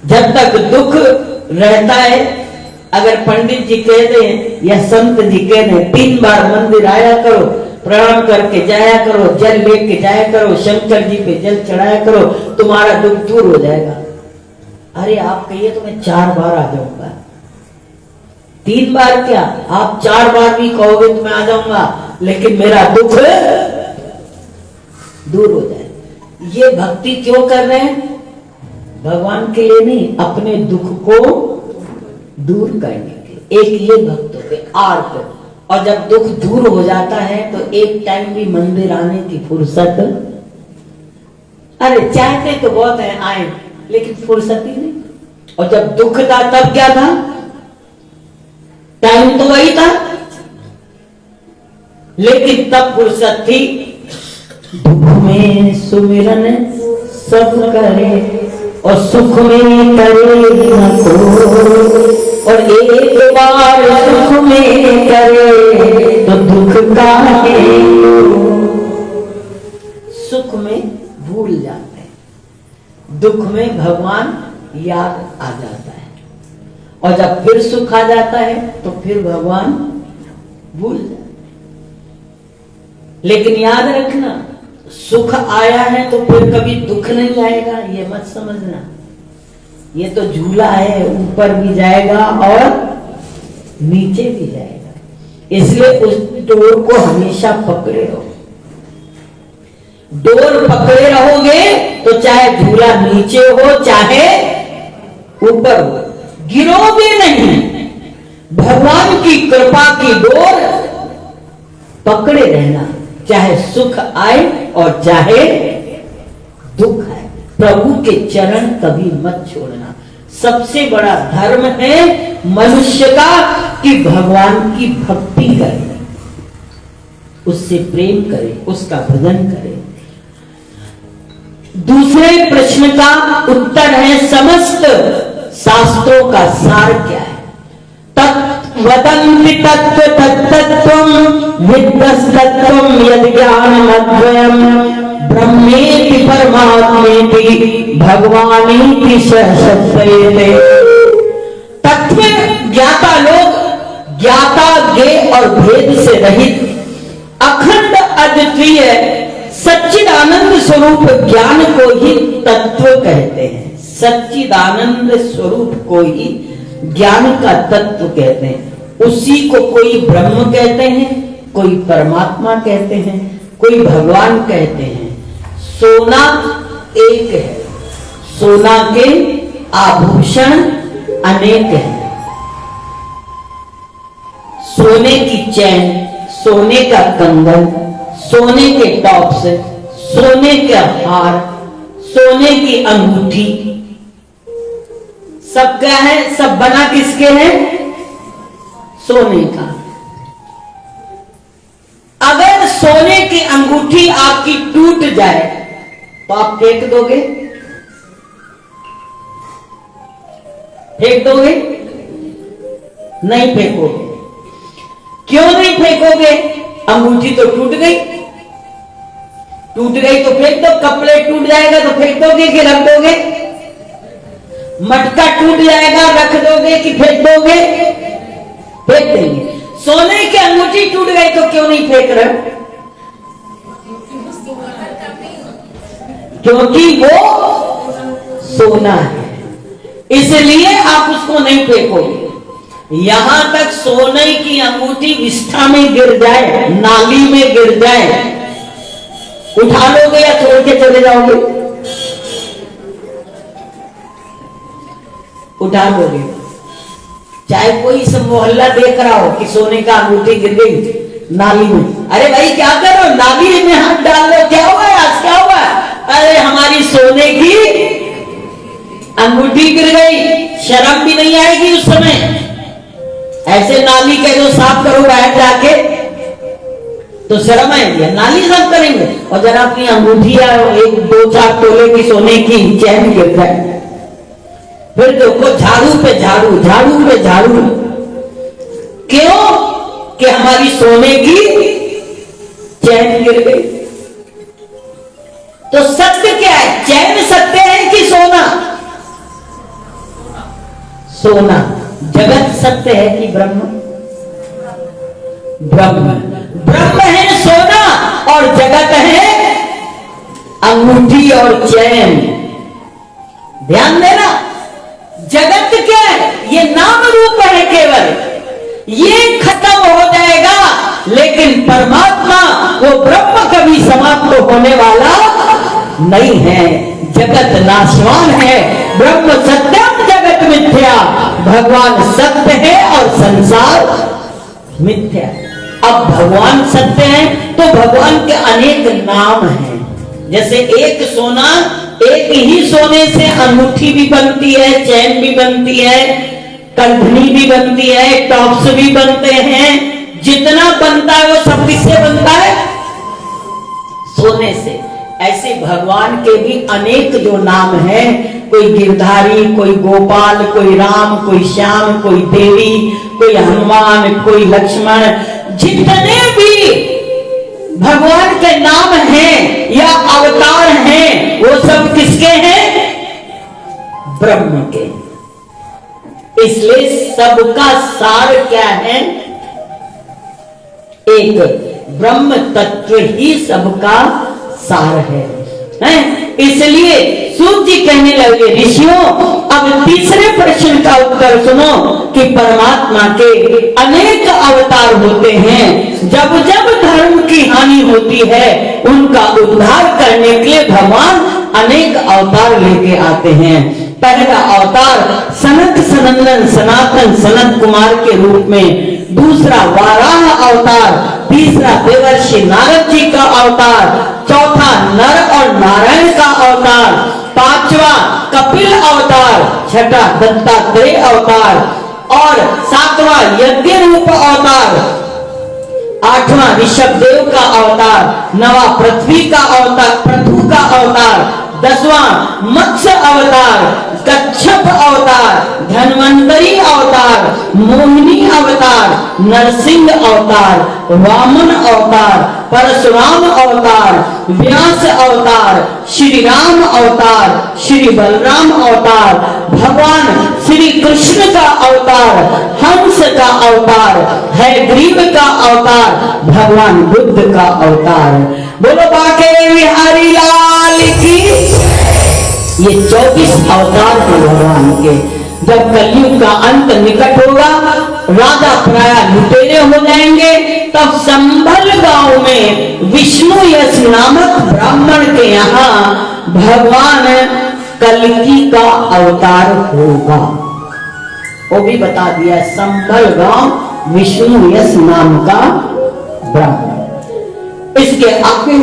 जब तक दुख रहता है, अगर पंडित जी कह दें या संत जी कह दें 3 बार मंदिर आया करो, प्रणाम करके जाया करो, जल लेके जाया करो, शंकर जी पे जल चढ़ाया करो, तुम्हारा दुख दूर हो जाएगा। अरे आप कहिए तो मैं 4 बार आ जाऊंगा। 3 बार क्या, आप 4 बार भी कहोगे तो मैं आ जाऊंगा, लेकिन मेरा दुख दूर हो जाए। ये भक्ति क्यों कर रहे हैं? भगवान के लिए नहीं, अपने दुख को दूर करने के। एक ये भक्तों के आर्त। और जब दुख दूर हो जाता है तो एक टाइम भी मंदिर आने की फुर्सत, अरे चाहते तो बहुत है आए, लेकिन फुर्सत ही नहीं। और जब दुख था तब क्या था? टाइम तो वही था, लेकिन तब फुर्सत थी। दुख में सुमिरन सब करे और सुख में करे न कोई, और एक बार सुख में करे तो दुख का है। सुख में भूल जाते हैं, दुख में भगवान याद आ जाता है, और जब फिर सुख आ जाता है तो फिर भगवान भूल जाते। लेकिन याद रखना, सुख आया है तो फिर कभी दुख नहीं आएगा, ये मत समझना। ये तो झूला है, ऊपर भी जाएगा और नीचे भी जाएगा। इसलिए उस डोर को हमेशा पकड़े रहो। डोर पकड़े रहोगे तो चाहे झूला नीचे हो चाहे ऊपर हो, गिरोगे नहीं। भगवान की कृपा की डोर पकड़े रहना, चाहे सुख आए और चाहे दुख आए। प्रभु के चरण कभी मत छोड़ना। सबसे बड़ा धर्म है मनुष्य का कि भगवान की भक्ति करे, उससे प्रेम करे, उसका भजन करे। दूसरे प्रश्न का उत्तर है समस्त शास्त्रों का सार क्या है? वदन्ति तत्व तत्तत्वं विद्वस्तत्वं यद् ज्ञानमद्वयम् ब्रह्मेति परमात्मेति भगवानीति सत्यते। तत्व ज्ञाता लोग ज्ञाता ज्ञेय और भेद से रहित अखंड अद्वितीय सच्चिदानंद स्वरूप ज्ञान को ही तत्व कहते हैं। सच्चिदानंद स्वरूप को ही ज्ञान का तत्व कहते हैं। उसी को कोई ब्रह्म कहते हैं, कोई परमात्मा कहते हैं, कोई भगवान कहते हैं। सोना एक है, सोना के आभूषण अनेक हैं। सोने की चैन, सोने का कंगन, सोने के टॉप्स, सोने का हार, सोने की अंगूठी, सब क्या है? सब बना किसके हैं? सोने का। अगर सोने की अंगूठी आपकी टूट जाए तो आप फेंक दोगे? फेंक दोगे? नहीं फेंकोगे। क्यों नहीं फेंकोगे? अंगूठी तो टूट गई। टूट गई तो फेंक दो। कपड़े टूट जाएगा तो फेंक दोगे कि रख दोगे? मटका टूट जाएगा, रख दोगे कि फेंक दोगे? फेंक देंगे। सोने की अंगूठी टूट गई तो क्यों नहीं फेंक रहे? क्योंकि वो सोना है, इसलिए आप उसको नहीं फेंकोगे। यहां तक सोने की अंगूठी विष्ठा में गिर जाए, नाली में गिर जाए, उठा लोगे या छोड़ के चले जाओगे? उठा लोगे। चाहे कोई सब मोहल्ला देख रहा हो कि सोने का अंगूठी गिर गई नाली में, अरे भाई क्या करो, नाली में हाथ डाल लो। क्या हुआ आज? क्या हुआ? अरे हमारी सोने की अंगूठी गिर गई। शर्म भी नहीं आएगी उस समय? ऐसे नाली के जो साफ करो बाहर जाके, तो शर्म है, नाली साफ करेंगे और जरा अपनी अंगूठी या 1-2-4 तोले की सोने की चैन गिर जाए, फिर देखो झाड़ू पे झाड़ू, झाड़ू पे झाड़ू। क्यों? कि हमारी सोने की चैन गिर गई। तो सत्य क्या है? चैन सत्य है कि सोना? सोना। जगत सत्य है कि ब्रह्म? ब्रह्म। ब्रह्म है सोना और जगत है अंगूठी और चैन। ध्यान देना, जगत क्या है? ये नाम रूप है केवल, ये खत्म हो जाएगा, लेकिन परमात्मा वो ब्रह्म कभी समाप्त होने वाला नहीं है। जगत नाशवान है, ब्रह्म सत्यम जगत मिथ्या। भगवान सत्य है और संसार मिथ्या। अब भगवान सत्य है तो भगवान के अनेक नाम हैं। जैसे एक सोना, एक ही सोने से अंगूठी भी बनती है, चैन भी बनती है, कंठनी भी बनती है, टॉप्स भी बनते हैं। जितना बनता है वो सब किससे बनता है? सोने से। ऐसे भगवान के भी अनेक जो नाम हैं, कोई गिरधारी, कोई गोपाल, कोई राम, कोई श्याम, कोई देवी, कोई हनुमान, कोई लक्ष्मण, जितने भी भगवान के नाम हैं या अवतार हैं, वो सब किसके हैं? ब्रह्म के। इसलिए सबका सार क्या है? एक ब्रह्म तत्व ही सबका सार है। इसलिए सूत जी कहने लगे, ऋषियों अब तीसरे प्रश्न का उत्तर सुनो कि परमात्मा के अनेक अवतार होते हैं। जब जब धर्म की हानि होती है, उनका उद्धार करने के लिए भगवान अनेक अवतार लेके आते हैं। पहला अवतार सनत सनंदन सनातन सनत कुमार के रूप में, दूसरा वाराह अवतार, तीसरा देवर्षि नारद जी का अवतार, चौथा नर और नारायण का अवतार, पांचवा कपिल अवतार, छठा दत्तात्रेय अवतार और सातवां यज्ञ रूप अवतार, आठवां ऋषभ देव का अवतार, नवा पृथ्वी का अवतार, पृथु का अवतार, 10वां मत्स्य अवतार, कच्छप अवतार, धन्वंतरी अवतार, मोहिनी अवतार, नरसिंह अवतार, वामन अवतार, परशुराम अवतार, व्यास अवतार, श्री राम अवतार, श्री बलराम अवतार, भगवान श्री कृष्ण का अवतार, हंस का अवतार, हयग्रीव का अवतार, भगवान बुद्ध का अवतार। बोलो बाके बिहारी लाल की। ये 24 अवतार हैं भगवान के। जब कलयुग का अंत निकट होगा, राजा पराया लुटेरे हो जाएंगे, तब संभल गांव में विष्णु यश नामक ब्राह्मण के यहाँ भगवान कल्कि का अवतार होगा। वो भी बता दिया, संभल गांव विष्णु यश नाम का ब्राह्मण। इसके आगे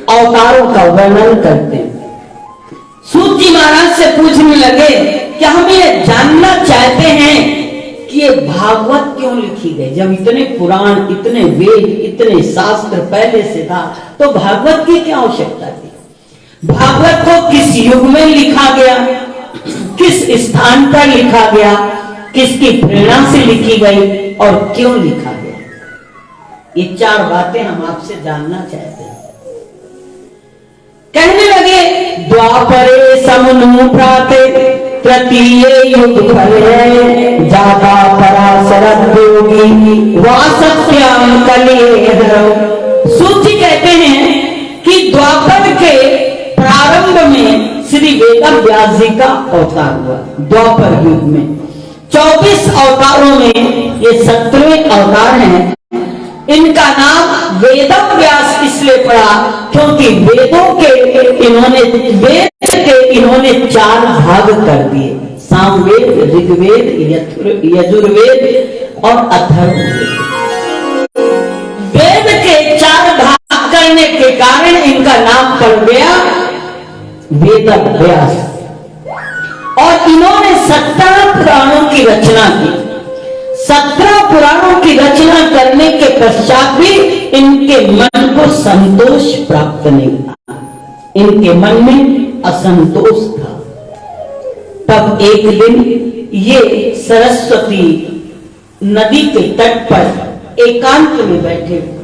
अवतारों का वर्णन करते हैं। सूत जी महाराज से पूछने लगे कि हम ये जानना चाहते हैं कि ये भागवत क्यों लिखी गई। जब इतने पुराण, इतने वेद, इतने शास्त्र पहले से था, तो भागवत की क्या आवश्यकता थी? भागवत को किस युग में लिखा गया, किस स्थान पर लिखा गया, किसकी प्रेरणा से लिखी गई और क्यों लिखा गया? ये 4 बातें हम आपसे जानना चाहते हैं। कहने लगे, द्वापरे समनु प्राते तृतीय युग फल है, जाता पराशर योगी वासत्याम कलिये। सूत जी कहते हैं कि द्वापर के प्रारंभ में श्री वेद व्यास जी का अवतार हुआ। द्वापर युग में 24 अवतारों में ये 17वें अवतार हैं। इनका नाम वेद व्यास इसलिए पड़ा क्योंकि वेदों के इन्होंने 4 भाग कर दिए, सामवेद, ऋग्वेद, यजुर्वेद और अथर्ववेद। वेद के 4 भाग करने के कारण इनका नाम पड़ गया वेद व्यास। और इन्होंने 17 पुराणों की रचना की। 17 पुराणों की रचना करने के पश्चात भी इनके मन को संतोष प्राप्त नहीं था, इनके मन में असंतोष था। तब एक दिन ये सरस्वती नदी के तट पर एकांत में बैठे हुए,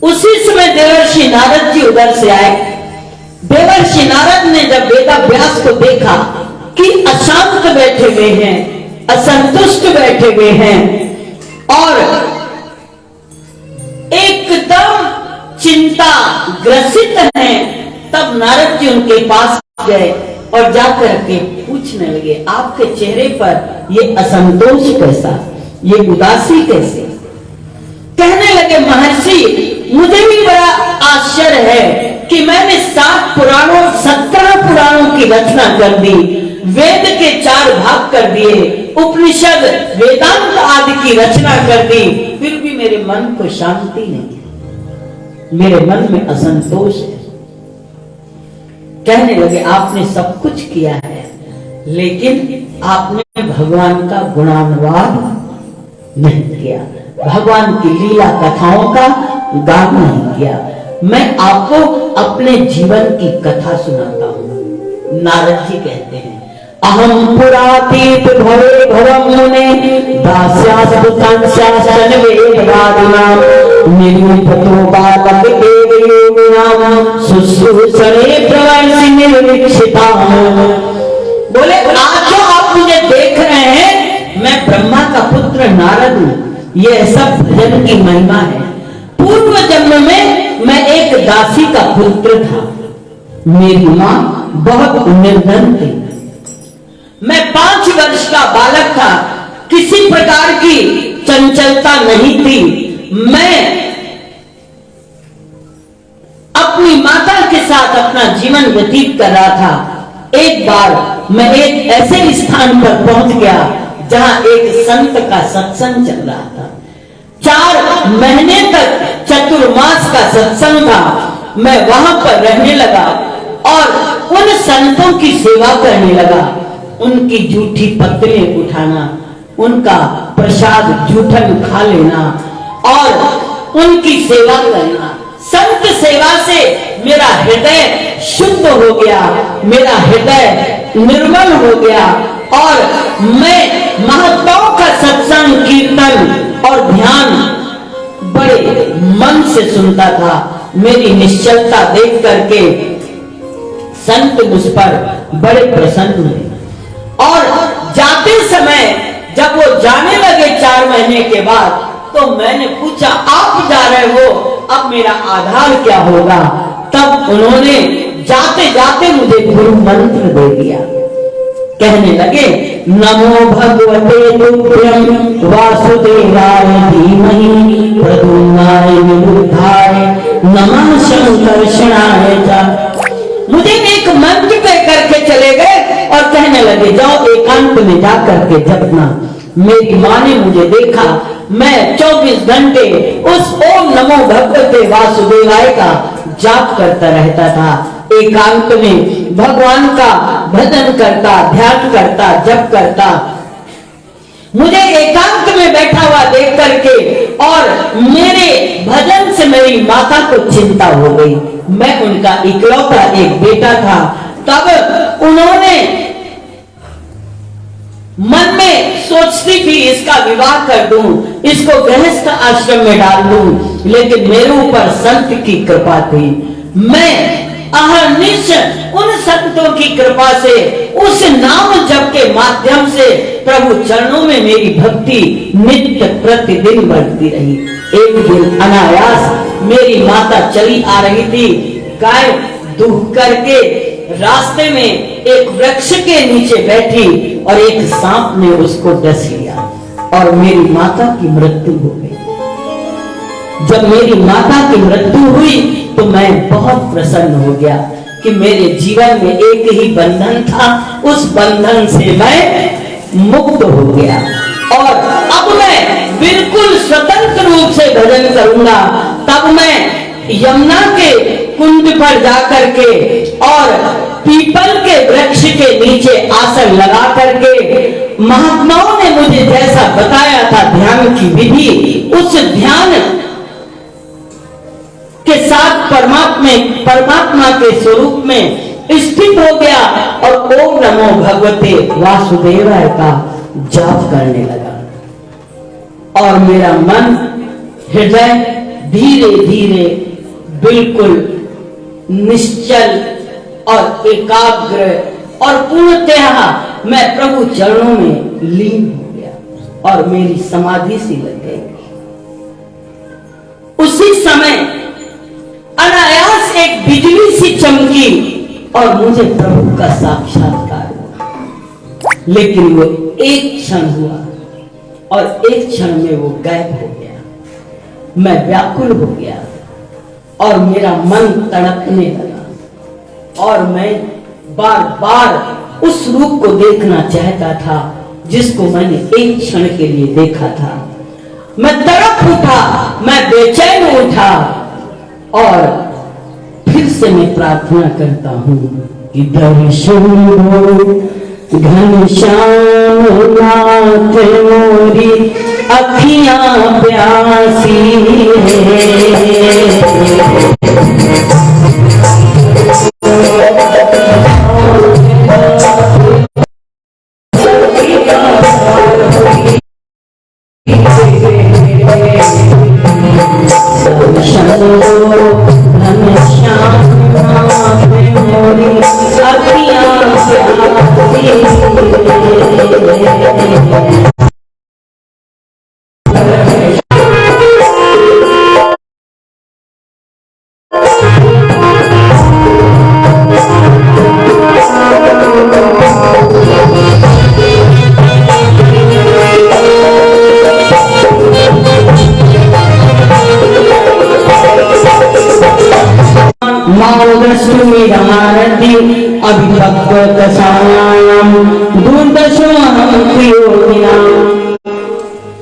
उसी समय देवर्षि नारद जी उधर से आए। देवर्षि नारद ने जब वेदाव्यास को देखा कि अशांत बैठे हुए हैं, असंतुष्ट बैठे हुए हैं और एकदम चिंता ग्रसित हैं, तब नारद जी उनके पास गए और जाकर के पूछने लगे, आपके चेहरे पर ये असंतोष कैसा, ये उदासी कैसे? कहने लगे, महर्षि मुझे भी बड़ा आश्चर्य है कि मैंने 7 पुराणों 17 पुराणों की रचना कर दी, वेद के 4 भाग कर दिए, उपनिषद वेदांत आदि की रचना कर दी, फिर भी मेरे मन को शांति नहीं है, मेरे मन में असंतोष है। कहने लगे, आपने सब कुछ किया है, लेकिन आपने भगवान का गुणानुवाद नहीं किया, भगवान की लीला कथाओं का गान नहीं किया। मैं आपको अपने जीवन की कथा सुनाता हूँ। नारद जी कहते हैं, अहम पुरातीत भवे भवम मुने दास्यास्तुतांस्यासन वेदवादिनां निरूपतो बालक एव योगिनां शुश्रूषणे प्रवर्षि निर्वीक्षितां। बोले, आज जो आप मुझे देख रहे हैं, मैं ब्रह्मा का पुत्र नारद हूं। यह सब भजन की महिमा है। पूर्व जन्म में मैं एक दासी का पुत्र था, मेरी मां बहुत निर्धन थी, मैं 5 वर्ष का बालक था, किसी प्रकार की चंचलता नहीं थी। मैं अपनी माता के साथ अपना जीवन व्यतीत कर रहा था। एक बार मैं एक ऐसे स्थान पर पहुंच गया जहां एक संत का सत्संग चल रहा था। 4 महीने तक चतुर्मास का सत्संग था। मैं वहां पर रहने लगा और उन संतों की सेवा करने लगा, उनकी जूठी पत्तलें उठाना, उनका प्रसाद जूठन खा लेना और उनकी सेवा करना। संत सेवा से मेरा हृदय शुद्ध हो गया, मेरा हृदय निर्मल हो गया और मैं महात्माओं का सत्संग, कीर्तन और ध्यान बड़े मन से सुनता था। मेरी निश्चलता देख करके संत मुझ पर बड़े प्रसन्न हुए और जाते समय जब वो जाने लगे 4 महीने के बाद, तो मैंने पूछा, आप जा रहे हो, अब मेरा आधार क्या होगा? तब उन्होंने जाते जाते मुझे गुरु मंत्र दे दिया। कहने लगे, नमो भगवते तुभ्यं वासुदेवाय धीमहि प्रद्युम्नाय विरुद्धाय नमः संकर्षणाय च। मुझे एक मंत्र कह करके चले गए और कहने लगे, जाओ एकांत में जाकर के जपना। मेरी माँ ने मुझे देखा, मैं 24 घंटे उस ओम नमो भगवते वासुदेवाय का जाप करता रहता था। एकांत में भगवान का भजन करता, ध्यान करता, जप करता। मुझे एकांत में बैठा हुआ देख करके और मेरे भजन से मेरी माता को चिंता हो गई। मैं उनका इकलौता एक बेटा था। तब उन्होंने मन में सोचती थी, इसका विवाह कर दूं, इसको गृहस्थ आश्रम में डाल दूं, लेकिन मेरे ऊपर संत की कृपा थी। मैं अहर्निश उन संतों की कृपा से, उस नाम जप के माध्यम से प्रभु चरणों में मेरी भक्ति नित्य प्रतिदिन बढ़ती रही। एक दिन अनायास मेरी माता चली आ रही थी, गाय दूह करके रास्ते में एक वृक्ष के नीचे बैठी और एक सांप ने उसको डस लिया और मेरी माता की मृत्यु हो गई। जब मेरी माता की मृत्यु हुई तो मैं बहुत प्रसन्न हो गया कि मेरे जीवन में एक ही बंधन था, उस बंधन से मैं मुक्त हो गया और अब मैं बिल्कुल स्वतंत्र रूप से भजन करूंगा। तब मैं यमुना के कुंड पर जाकर के और पीपल के वृक्ष के नीचे आसन लगा करके महात्माओं ने मुझे जैसा बताया था ध्यान की विधि, उस ध्यान के साथ परमात्मा के स्वरूप में स्थित हो गया और ओम नमो भगवते वासुदेवाय का जाप करने लगा। और मेरा मन, हृदय धीरे धीरे बिल्कुल निश्चल और एकाग्र और पूर्णतः मैं प्रभु चरणों में लीन हो गया और मेरी समाधि सी लग गई। उसी समय अनायास एक बिजली सी चमकी और मुझे प्रभु का साक्षात्कार हुआ। लेकिन वो एक क्षण हुआ और एक क्षण में वो गायब हो गया। मैं व्याकुल हो गया और मेरा मन तड़पने लगा और मैं बार बार उस रूप को देखना चाहता था जिसको मैंने एक क्षण के लिए देखा था। मैं तड़प उठा, मैं बेचैन उठा और फिर से मैं प्रार्थना करता हूँ कि दर्शन हो घनश्याम नाथ मोरी अखियां प्यासी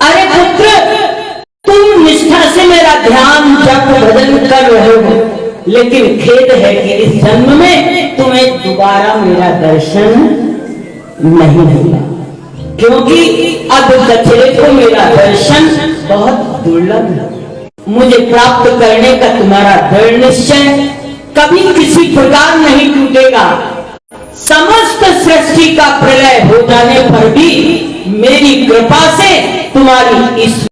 अरे पुत्र, तुम निष्ठा से मेरा ध्यान जप भजन कर रहे हो, लेकिन खेद है कि इस जन्म में तुम्हें दोबारा मेरा दर्शन नहीं मिला, क्योंकि अब कचरे को मेरा दर्शन बहुत दुर्लभ है। मुझे प्राप्त करने का तुम्हारा दृढ़ निश्चय कभी किसी प्रकार नहीं टूटेगा। समस्त सृष्टि का प्रलय हो जाने पर भी मेरी कृपा से तुम्हारी ईश्वर